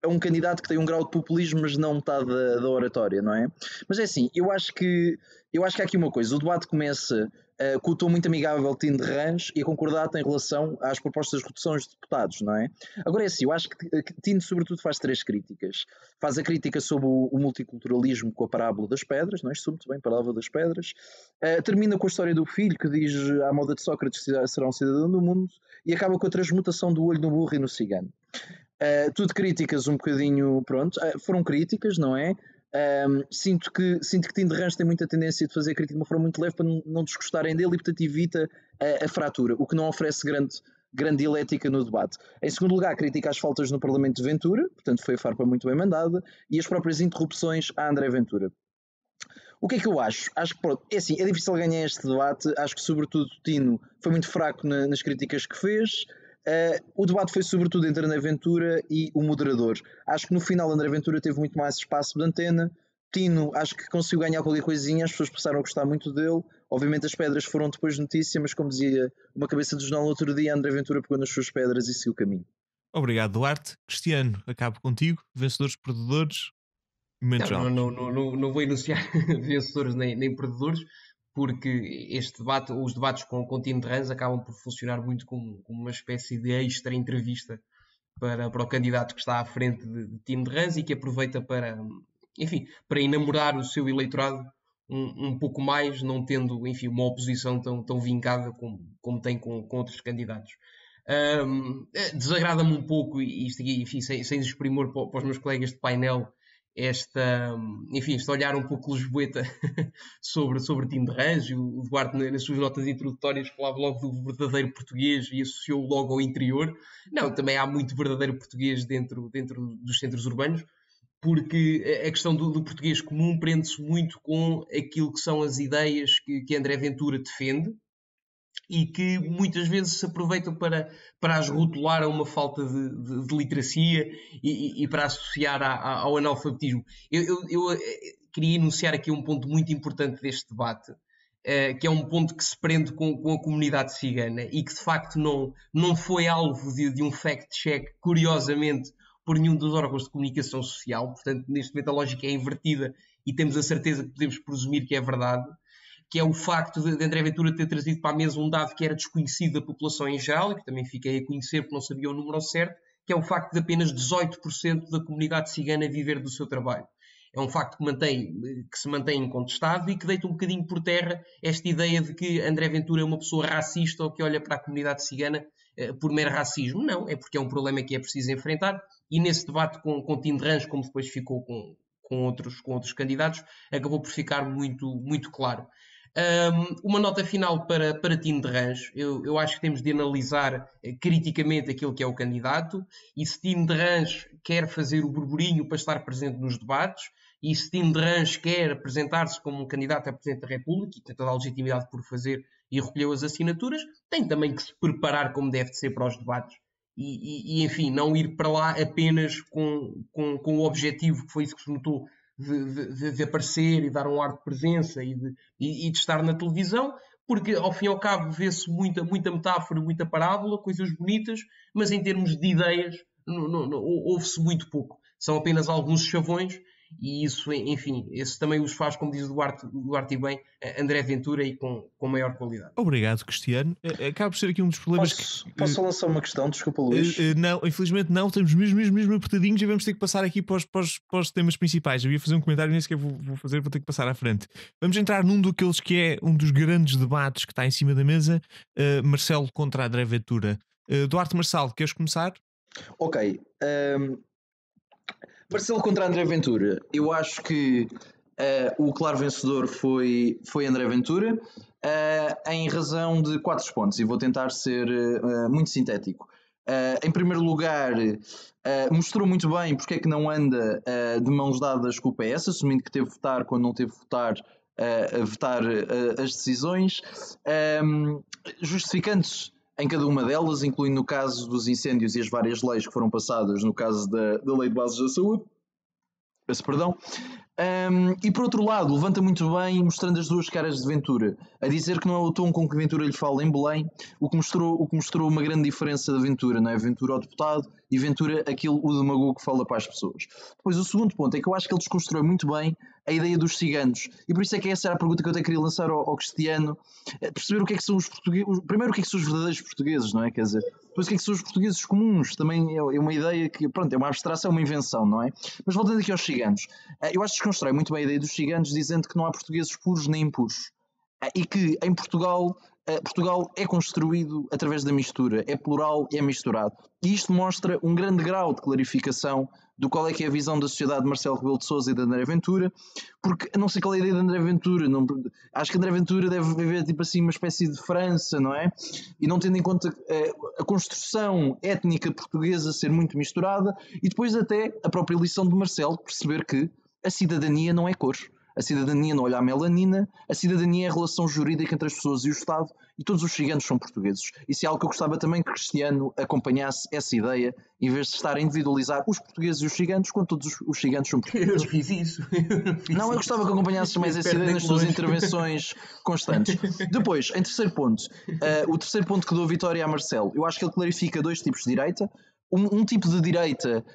a um candidato que tem um grau de populismo mas não metade da oratória, não é? Mas é assim, eu acho que há aqui uma coisa, o debate começa com o tom muito amigável de Tino de Rãs e a concordata em relação às propostas de reduções de deputados, não é? Agora é assim, eu acho que Tino sobretudo faz 3 críticas. Faz a crítica sobre o multiculturalismo com a parábola das pedras, não é? Isto muito bem, parábola das pedras. Termina com a história do filho que diz à moda de Sócrates será um cidadão do mundo e acaba com a transmutação do olho no burro e no cigano. Tudo críticas um bocadinho, pronto, foram críticas, não é? Sinto que Tino de Rãs tem muita tendência de fazer a crítica de uma forma muito leve para não desgostarem dele e portanto evita a fratura, o que não oferece grande dialética no debate. Em segundo lugar, critica as faltas no Parlamento de Ventura, portanto foi a farpa muito bem mandada, e as próprias interrupções a André Ventura. O que é que eu acho? Acho que pronto, é assim, é difícil ganhar este debate, acho que sobretudo Tino foi muito fraco nas críticas que fez. O debate foi sobretudo entre André Ventura e o moderador. Acho que no final André Ventura teve muito mais espaço de antena. Tino acho que conseguiu ganhar qualquer coisinha, as pessoas passaram a gostar muito dele. Obviamente as pedras foram depois notícia, mas como dizia uma cabeça de jornal no outro dia, André Ventura pegou nas suas pedras e seguiu o caminho. Obrigado, Duarte. Cristiano, acabo contigo. Vencedores, perdedores. Não vou enunciar vencedores nem perdedores, porque os debates com Tino de Rãs acabam por funcionar muito como uma espécie de extra entrevista para o candidato que está à frente de Tino de Rãs e que aproveita para enamorar o seu eleitorado um pouco mais, não tendo, enfim, uma oposição tão vincada como tem com outros candidatos. Desagrada-me um pouco, e isto aqui, enfim, sem desprimor para os meus colegas de painel, este olhar um pouco lisboeta sobre Tino de Rãs. O Duarte, nas suas notas introdutórias, falava logo do verdadeiro português e associou logo ao interior. Não, também há muito verdadeiro português dentro dos centros urbanos, porque a questão do português comum prende-se muito com aquilo que são as ideias que André Ventura defende e que muitas vezes se aproveitam para as rotular a uma falta de literacia e para associar ao analfabetismo. Eu queria enunciar aqui um ponto muito importante deste debate, que é um ponto que se prende com a comunidade cigana e que de facto não foi alvo de um fact-check, curiosamente, por nenhum dos órgãos de comunicação social. Portanto, neste momento a lógica é invertida e temos a certeza que podemos presumir que é verdade, que é o facto de André Ventura ter trazido para a mesa um dado que era desconhecido da população em geral, e que também fiquei a conhecer porque não sabia o número certo, que é o facto de apenas 18% da comunidade cigana viver do seu trabalho. É um facto que se mantém incontestado e que deita um bocadinho por terra esta ideia de que André Ventura é uma pessoa racista ou que olha para a comunidade cigana por mero racismo. Não, é porque é um problema que é preciso enfrentar, e nesse debate com Tino de Rãs, como depois ficou com outros candidatos, acabou por ficar muito, muito claro. Uma nota final para Tino de Rãs. Eu acho que temos de analisar criticamente aquilo que é o candidato, e se Tino de Rãs quer fazer o burburinho para estar presente nos debates, e se Tino de Rãs quer apresentar-se como um candidato a Presidente da República e tem toda a legitimidade por fazer e recolheu as assinaturas, tem também que se preparar como deve de ser para os debates e enfim, não ir para lá apenas com o objetivo, que foi isso que se notou, de aparecer e dar um ar de presença e de estar na televisão, porque ao fim e ao cabo vê-se muita metáfora, muita parábola, coisas bonitas, mas em termos de ideias ouve-se muito pouco. São apenas alguns chavões, e isso, enfim, esse também os faz, como diz o Duarte e bem, André Ventura, e com maior qualidade. Obrigado, Cristiano. Acaba por ser aqui um dos problemas. Posso lançar uma questão? Desculpa, Luís. Não, infelizmente não, estamos mesmo apertadinhos e vamos ter que passar aqui para os temas principais. Eu ia fazer um comentário, nem sequer vou ter que passar à frente. Vamos entrar num daqueles que é um dos grandes debates que está em cima da mesa, Marcelo contra André Ventura. Duarte Marçal, queres começar? Ok. Marcelo contra André Ventura. Eu acho que o claro vencedor foi André Ventura, em razão de 4 pontos, e vou tentar ser muito sintético. Em primeiro lugar, mostrou muito bem porque é que não anda de mãos dadas com o PS, assumindo que teve de votar quando não teve de votar, a votar as decisões, justificando-se em cada uma delas, incluindo no caso dos incêndios e as várias leis que foram passadas, no caso da Lei de Bases da Saúde. Peço perdão. E por outro lado, levanta muito bem, mostrando as duas caras de Ventura, a dizer que não é o tom com que Ventura lhe fala em Belém, o que mostrou uma grande diferença da Ventura, não é? Ventura ao deputado e Ventura o demagogo que fala para as pessoas. Depois, o segundo ponto é que eu acho que ele desconstrói muito bem a ideia dos ciganos, e por isso é que essa era a pergunta que eu até queria lançar ao Cristiano, perceber o que é que são os portugueses, primeiro o que é que são os verdadeiros portugueses, não é? Quer dizer, depois o que é que são os portugueses comuns, também é uma ideia que, pronto, é uma abstração, é uma invenção, não é? Mas voltando aqui aos ciganos, eu acho que desconstrói muito bem a ideia dos ciganos, dizendo que não há portugueses puros nem impuros, e que em Portugal é construído através da mistura, é plural, é misturado. E isto mostra um grande grau de clarificação do qual é que é a visão da sociedade de Marcelo Rebelo de Sousa e de André Ventura, porque não sei qual é a ideia de André Ventura, acho que André Ventura deve viver tipo assim uma espécie de França, não é? E não tendo em conta a construção étnica portuguesa ser muito misturada, e depois até a própria lição de Marcelo perceber que a cidadania não é cor. A cidadania não olha a melanina, a cidadania é a relação jurídica entre as pessoas e o Estado, e todos os ciganos são portugueses. Isso é algo que eu gostava também que Cristiano acompanhasse essa ideia, em vez de estar a individualizar os portugueses e os ciganos, quando todos os ciganos são portugueses. Eu fiz isso. Eu gostava que acompanhasses mais essa ideia nas tuas intervenções constantes. Depois, em terceiro ponto, o terceiro ponto que dou a vitória a Marcelo, eu acho que ele clarifica 2 tipos de direita. Um tipo de direita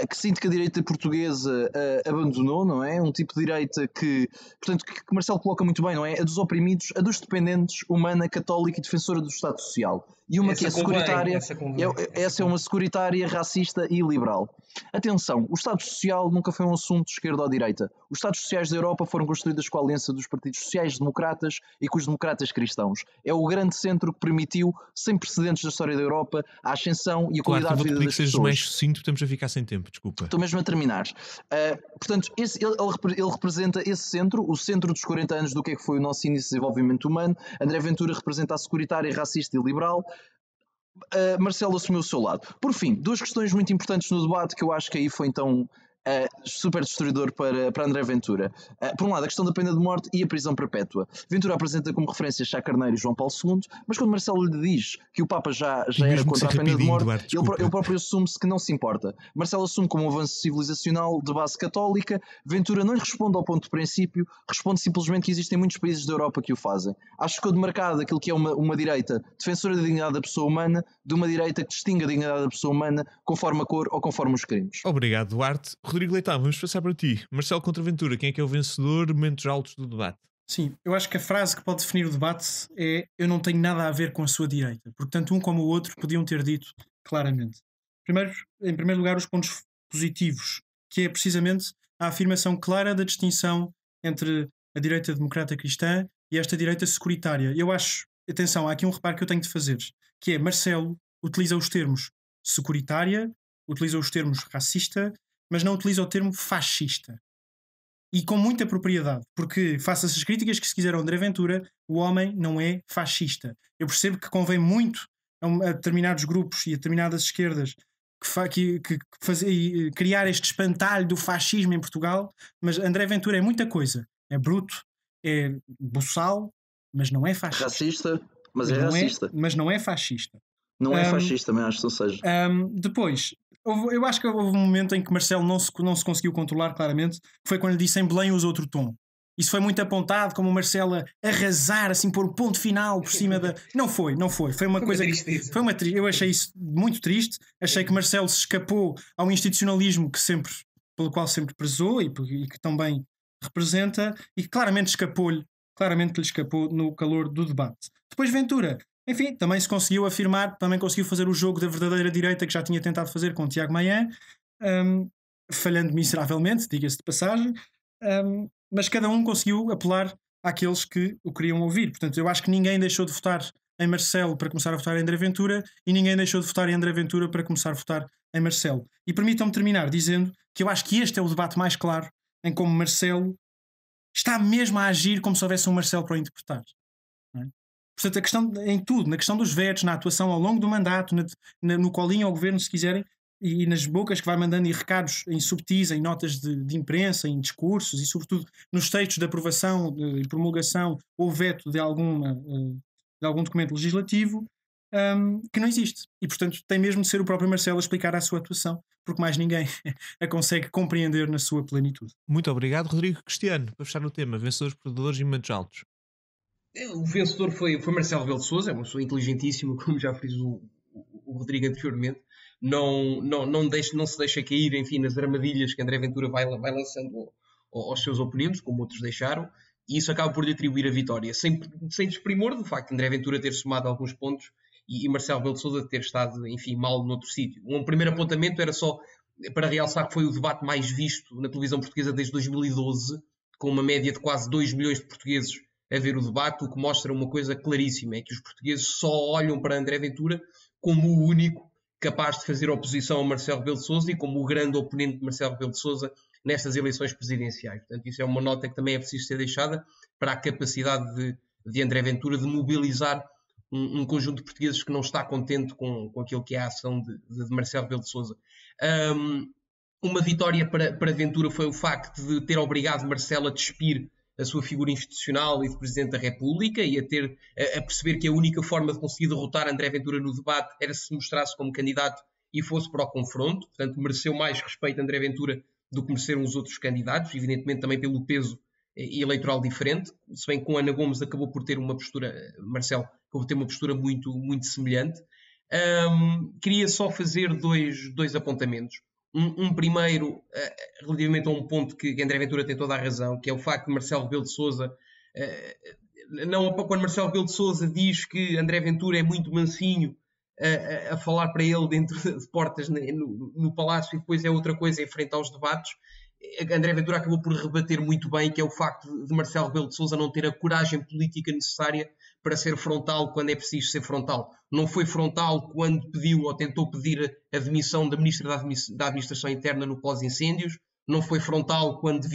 que sinto que a direita portuguesa abandonou, não é? Um tipo de direita que Marcelo coloca muito bem, não é? A dos oprimidos, a dos dependentes, humana, católica e defensora do Estado Social. E uma que é securitária, essa é uma securitária, racista e liberal. Atenção, o Estado Social nunca foi um assunto de esquerda ou direita. Os Estados Sociais da Europa foram construídos com a aliança dos partidos sociais-democratas e com os democratas cristãos. É o grande centro que permitiu, sem precedentes da história da Europa, a ascensão e a qualidade de vida das pessoas. Sejas mais sucinto, estamos a ficar sem tempo, desculpa. Estou mesmo a terminar. Portanto, ele representa esse centro, o centro dos 40 anos do que foi o nosso início de desenvolvimento humano. André Ventura representa a securitária, racista e liberal. Marcelo assumiu o seu lado. Por fim, 2 questões muito importantes no debate que eu acho que aí foi então super destruidor para André Ventura. Por um lado, a questão da pena de morte e a prisão perpétua. Ventura apresenta como referência Sá Carneiro e João Paulo II, mas quando Marcelo lhe diz que o Papa já era contra a pena de morte, Duarte, ele próprio assume-se que não se importa. Marcelo assume como um avanço civilizacional de base católica. Ventura não lhe responde ao ponto de princípio, responde simplesmente que existem muitos países da Europa que o fazem. Acho que ficou demarcado aquilo que é uma direita defensora da dignidade da pessoa humana de uma direita que distingue a dignidade da pessoa humana conforme a cor ou conforme os crimes. Obrigado, Duarte. Rodrigo Leitão, vamos passar para ti. Marcelo contra Ventura, quem é que é o vencedor? Momentos altos do debate. Sim, eu acho que a frase que pode definir o debate é: eu não tenho nada a ver com a sua direita. Porque tanto um como o outro podiam ter dito claramente. Em primeiro lugar, os pontos positivos, que é precisamente a afirmação clara da distinção entre a direita democrata cristã e esta direita securitária. Eu acho, atenção, há aqui um reparo que eu tenho de fazer, que é: Marcelo utiliza os termos securitária, utiliza os termos racista, mas não utiliza o termo fascista. E com muita propriedade, porque face a essas críticas que se quiseram André Ventura, o homem não é fascista. Eu percebo que convém muito a determinados grupos e a determinadas esquerdas criar este espantalho do fascismo em Portugal, mas André Ventura é muita coisa. É bruto, é boçal, mas não é fascista. Racista, mas é racista. Mas não é fascista. Não é fascista, mas acho que não seja. Depois, eu acho que houve um momento em que Marcelo não se conseguiu controlar claramente, que foi quando lhe disse em Belém usa outro tom. Isso foi muito apontado como o Marcelo arrasar, assim, pôr o ponto final por cima da... Não foi. Foi uma coisa que... Eu achei isso muito triste. Achei que Marcelo se escapou ao institucionalismo pelo qual sempre prezou e que tão bem representa, e que claramente lhe escapou no calor do debate. Depois Ventura, enfim, também se conseguiu afirmar, também conseguiu fazer o jogo da verdadeira direita que já tinha tentado fazer com o Tiago Maia, falhando miseravelmente, diga-se de passagem, mas cada um conseguiu apelar àqueles que o queriam ouvir. Portanto, eu acho que ninguém deixou de votar em Marcelo para começar a votar em André Ventura e ninguém deixou de votar em André Ventura para começar a votar em Marcelo. E permitam-me terminar dizendo que eu acho que este é o debate mais claro em como Marcelo está mesmo a agir como se houvesse um Marcelo para o interpretar. Não é? Portanto, a questão em tudo, na questão dos vetos, na atuação ao longo do mandato, no colinho ao governo, se quiserem, e nas bocas que vai mandando, e recados em subtis, em notas de imprensa, em discursos e sobretudo nos textos de aprovação e promulgação ou veto de algum documento legislativo, que não existe. E portanto tem mesmo de ser o próprio Marcelo a explicar a sua atuação, porque mais ninguém a consegue compreender na sua plenitude. Muito obrigado, Rodrigo. Cristiano, para fechar no tema, vencedores, perdedores e momentos altos. O vencedor foi Marcelo Rebelo de Sousa, é uma pessoa inteligentíssima, como já frisou o Rodrigo anteriormente. Não se deixa cair, enfim, nas armadilhas que André Ventura vai lançando aos seus oponentes, como outros deixaram, e isso acaba por lhe atribuir a vitória, sem desprimor do facto de André Ventura ter somado alguns pontos e Marcelo Rebelo de Sousa ter estado, enfim, mal noutro sítio. Um primeiro apontamento era só para realçar que foi o debate mais visto na televisão portuguesa desde 2012, com uma média de quase 2 milhões de portugueses a ver o debate, o que mostra uma coisa claríssima, é que os portugueses só olham para André Ventura como o único capaz de fazer oposição a Marcelo Rebelo de Sousa e como o grande oponente de Marcelo Rebelo de Sousa nestas eleições presidenciais. Portanto, isso é uma nota que também é preciso ser deixada para a capacidade de André Ventura de mobilizar um conjunto de portugueses que não está contente com aquilo que é a ação de Marcelo Rebelo de Sousa. Uma vitória para Ventura foi o facto de ter obrigado Marcelo a despir a sua figura institucional e de Presidente da República e a perceber que a única forma de conseguir derrotar André Ventura no debate era se mostrasse como candidato e fosse para o confronto. Portanto, mereceu mais respeito André Ventura do que mereceram os outros candidatos, evidentemente também pelo peso eleitoral diferente, se bem que com Ana Gomes acabou por ter uma postura, Marcelo acabou por ter uma postura muito, muito semelhante. Queria só fazer dois apontamentos. Um primeiro, relativamente a um ponto que André Ventura tem toda a razão, que é o facto de Marcelo Rebelo de Sousa, quando Marcelo Rebelo de Sousa diz que André Ventura é muito mansinho a falar para ele dentro de portas no Palácio e depois é outra coisa em frente aos debates, André Ventura acabou por rebater muito bem, que é o facto de Marcelo Rebelo de Sousa não ter a coragem política necessária para ser frontal quando é preciso ser frontal. Não foi frontal quando pediu ou tentou pedir a demissão da Ministra da Administração Interna no pós-incêndios, não foi frontal quando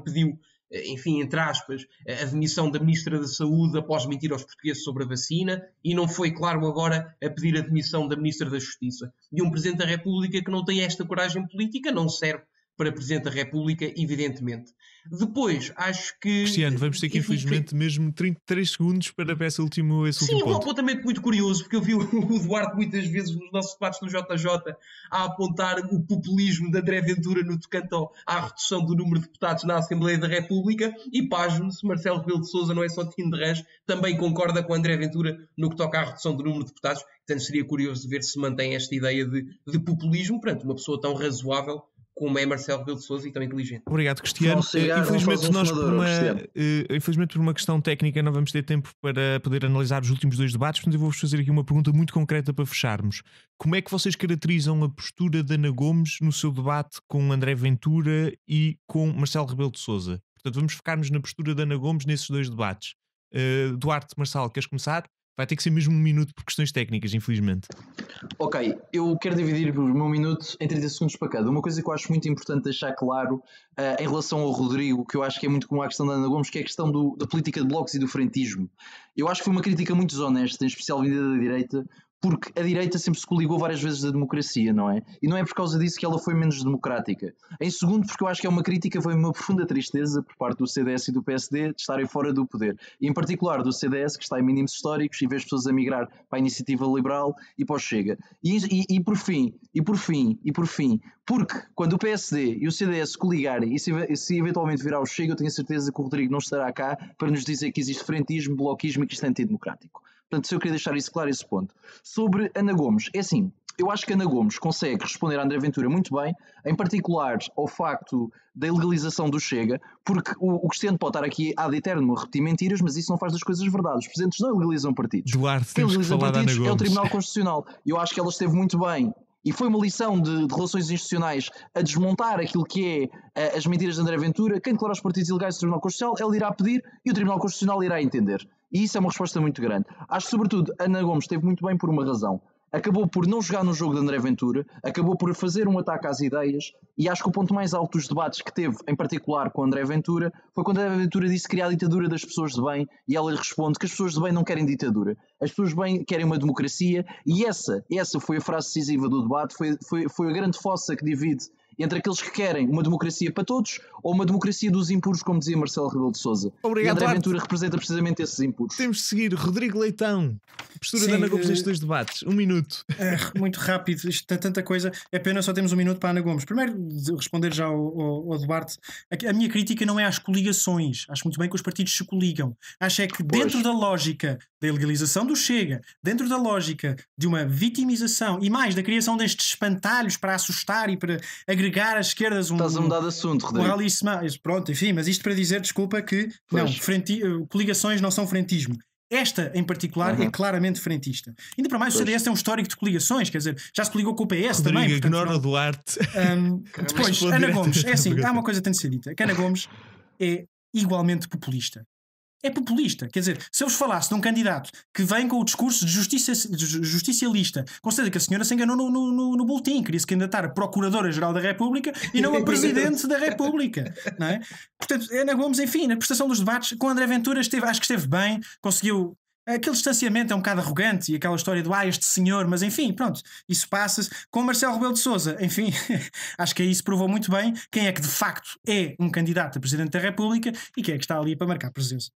pediu, enfim, entre aspas, a demissão da Ministra da Saúde após mentir aos portugueses sobre a vacina, e não foi, claro, agora a pedir a demissão da Ministra da Justiça. E um Presidente da República que não tem esta coragem política não serve para Presidente da República, evidentemente. Depois, acho que... Cristiano, vamos ter que, infelizmente, mesmo 33 segundos para esse último ponto. Sim, um apontamento muito curioso, porque eu vi o Duarte muitas vezes nos nossos debates no JJ a apontar o populismo de André Ventura no tocante à redução do número de deputados na Assembleia da República, e pasmo-se, Marcelo Rebelo de Sousa não é só Tim de Rãs, também concorda com André Ventura no que toca à redução do número de deputados. Portanto, seria curioso de ver se mantém esta ideia de populismo perante uma pessoa tão razoável como é Marcelo Rebelo de Sousa e tão inteligente. Obrigado, Cristiano. Infelizmente por uma questão técnica não vamos ter tempo para poder analisar os últimos dois debates, portanto eu vou-vos fazer aqui uma pergunta muito concreta para fecharmos. Como é que vocês caracterizam a postura de Ana Gomes no seu debate com André Ventura e com Marcelo Rebelo de Sousa? Portanto, vamos focar-nos na postura de Ana Gomes nesses dois debates. Duarte, Marçal, queres começar? Vai ter que ser mesmo um minuto por questões técnicas, infelizmente. Ok, eu quero dividir o meu minuto em 30 segundos para cada. Uma coisa que eu acho muito importante deixar claro em relação ao Rodrigo, que eu acho que é muito comum à questão da Ana Gomes, que é a questão da política de blocos e do frentismo. Eu acho que foi uma crítica muito desonesta, em especial vinda da direita, porque a direita sempre se coligou várias vezes da democracia, não é? E não é por causa disso que ela foi menos democrática. Em segundo, porque eu acho que é uma crítica, foi uma profunda tristeza por parte do CDS e do PSD de estarem fora do poder. E em particular do CDS, que está em mínimos históricos e vê as pessoas a migrar para a Iniciativa Liberal e para o Chega. E por fim, porque quando o PSD e o CDS se coligarem e se eventualmente virar o Chega, eu tenho a certeza que o Rodrigo não estará cá para nos dizer que existe frentismo, bloquismo e que isto é antidemocrático. Portanto, eu queria deixar isso claro, esse ponto. Sobre Ana Gomes, é assim, eu acho que Ana Gomes consegue responder a André Ventura muito bem, em particular ao facto da ilegalização do Chega, porque o Cristiano pode estar aqui ad eterno a repetir mentiras, mas isso não faz das coisas verdade. Os presidentes não ilegalizam partidos. Duarte, quem legaliza partidos é o Tribunal Constitucional. Eu acho que ela esteve muito bem. E foi uma lição de relações institucionais a desmontar aquilo que é as mentiras de André Ventura. Quem declara os partidos ilegais do Tribunal Constitucional, ele irá pedir e o Tribunal Constitucional irá entender. E isso é uma resposta muito grande. Acho que, sobretudo, Ana Gomes esteve muito bem por uma razão. Acabou por não jogar no jogo de André Ventura, acabou por fazer um ataque às ideias, e acho que o ponto mais alto dos debates que teve, em particular com André Ventura, foi quando André Ventura disse que queria a ditadura das pessoas de bem, e ela lhe responde que as pessoas de bem não querem ditadura, as pessoas de bem querem uma democracia, e essa foi a frase decisiva do debate, foi a grande fossa que divide entre aqueles que querem uma democracia para todos ou uma democracia dos impuros, como dizia Marcelo Rebelo de Sousa. Obrigado, e André Ventura representa precisamente esses impuros. Temos de seguir. Rodrigo Leitão, postura da Ana Gomes nestes 2 debates. 1 minuto. Muito rápido, isto tem tanta coisa. É pena só temos 1 minuto para a Ana Gomes. Primeiro, responder já ao Duarte. A minha crítica não é às coligações. Acho muito bem que os partidos se coligam. Acho é que dentro da lógica da ilegalização do Chega, dentro da lógica de uma vitimização e mais da criação destes espantalhos para assustar e para agregar às esquerdas Estás a mudar de assunto, Rodrigo. Pronto, enfim, mas isto para dizer, desculpa, que não, coligações não são frentismo. Esta, em particular, é claramente frentista. Ainda para mais, o CDS tem um histórico de coligações, quer dizer, já se coligou com o PS Rodrigo, também. Ignora o Duarte. Depois, Ana Gomes, é assim, há uma coisa que tem de ser dita, que Ana Gomes é igualmente populista. É populista, quer dizer, se eu vos falasse de um candidato que vem com o discurso de justicialista, com certeza que a senhora se enganou no boletim, queria se candidatar a Procuradora-Geral da República e não a Presidente da República, não é? Portanto, Ana Gomes, enfim, na prestação dos debates com André Ventura acho que esteve bem, conseguiu. Aquele distanciamento é um bocado arrogante e aquela história do este senhor, mas enfim, pronto, isso passa-se. Com Marcelo Rebelo de Sousa, enfim, acho que aí se provou muito bem quem é que de facto é um candidato a Presidente da República e quem é que está ali para marcar presença.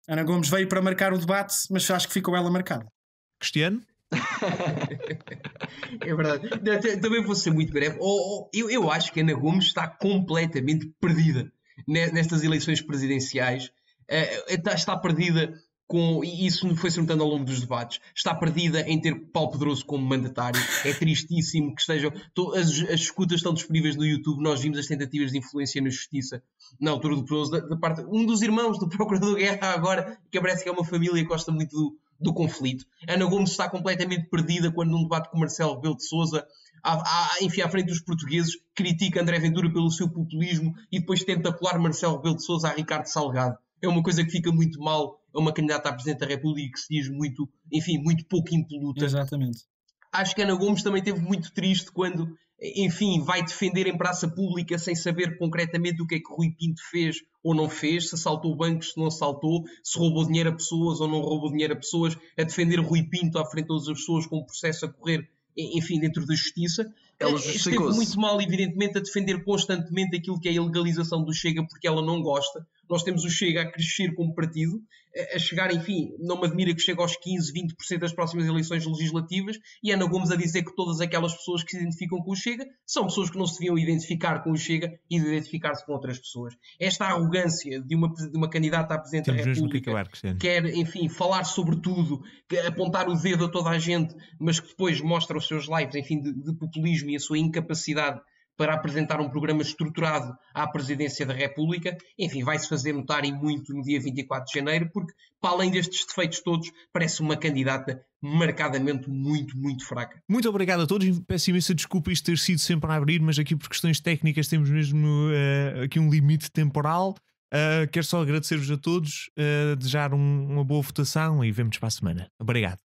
Ana Gomes veio para marcar o debate, mas acho que ficou ela marcada. Cristiano? É verdade. Também vou ser muito breve. Eu acho que Ana Gomes está completamente perdida nestas eleições presidenciais. Está perdida e isso foi-se notando ao longo dos debates. Está perdida em ter Paulo Pedroso como mandatário. É tristíssimo que estejam. As escutas estão disponíveis no YouTube. Nós vimos as tentativas de influência na justiça na altura do Pedroso, da parte um dos irmãos do Procurador Guerra, agora, que parece que é uma família que gosta muito do conflito. Ana Gomes está completamente perdida quando num debate com Marcelo Rebelo de Sousa, enfim, à frente dos portugueses, critica André Ventura pelo seu populismo e depois tenta colar Marcelo Rebelo de Sousa a Ricardo Salgado. É uma coisa que fica muito mal a uma candidata a Presidente da República que se diz muito, enfim, muito pouco impoluta. Exatamente. Acho que Ana Gomes também esteve muito triste quando, enfim, vai defender em praça pública sem saber concretamente o que é que Rui Pinto fez ou não fez, se assaltou bancos, se não assaltou, se roubou dinheiro a pessoas ou não roubou dinheiro a pessoas, a defender Rui Pinto à frente de todas as pessoas com um processo a correr, enfim, dentro da justiça. Ela esteve muito mal, evidentemente, a defender constantemente aquilo que é a ilegalização do Chega, porque ela não gosta. Nós temos o Chega a crescer como partido, a chegar, enfim, não me admira que chegue aos 15, 20% das próximas eleições legislativas, e Ana Gomes a dizer que todas aquelas pessoas que se identificam com o Chega são pessoas que não se deviam identificar com o Chega e de identificar-se com outras pessoas. Esta arrogância de uma candidata à Presidente da República quer, enfim, falar sobre tudo, apontar o dedo a toda a gente, mas que depois mostra os seus lives, enfim, de populismo e a sua incapacidade para apresentar um programa estruturado à Presidência da República, enfim, vai-se fazer notar e muito no dia 24 de janeiro, porque, para além destes defeitos todos, parece uma candidata marcadamente muito, muito fraca. Muito obrigado a todos. Peço imensa desculpa isto ter sido sempre a abrir, mas aqui por questões técnicas temos mesmo aqui um limite temporal. Quero só agradecer-vos a todos, desejar uma boa votação e vemo-nos para a semana. Obrigado.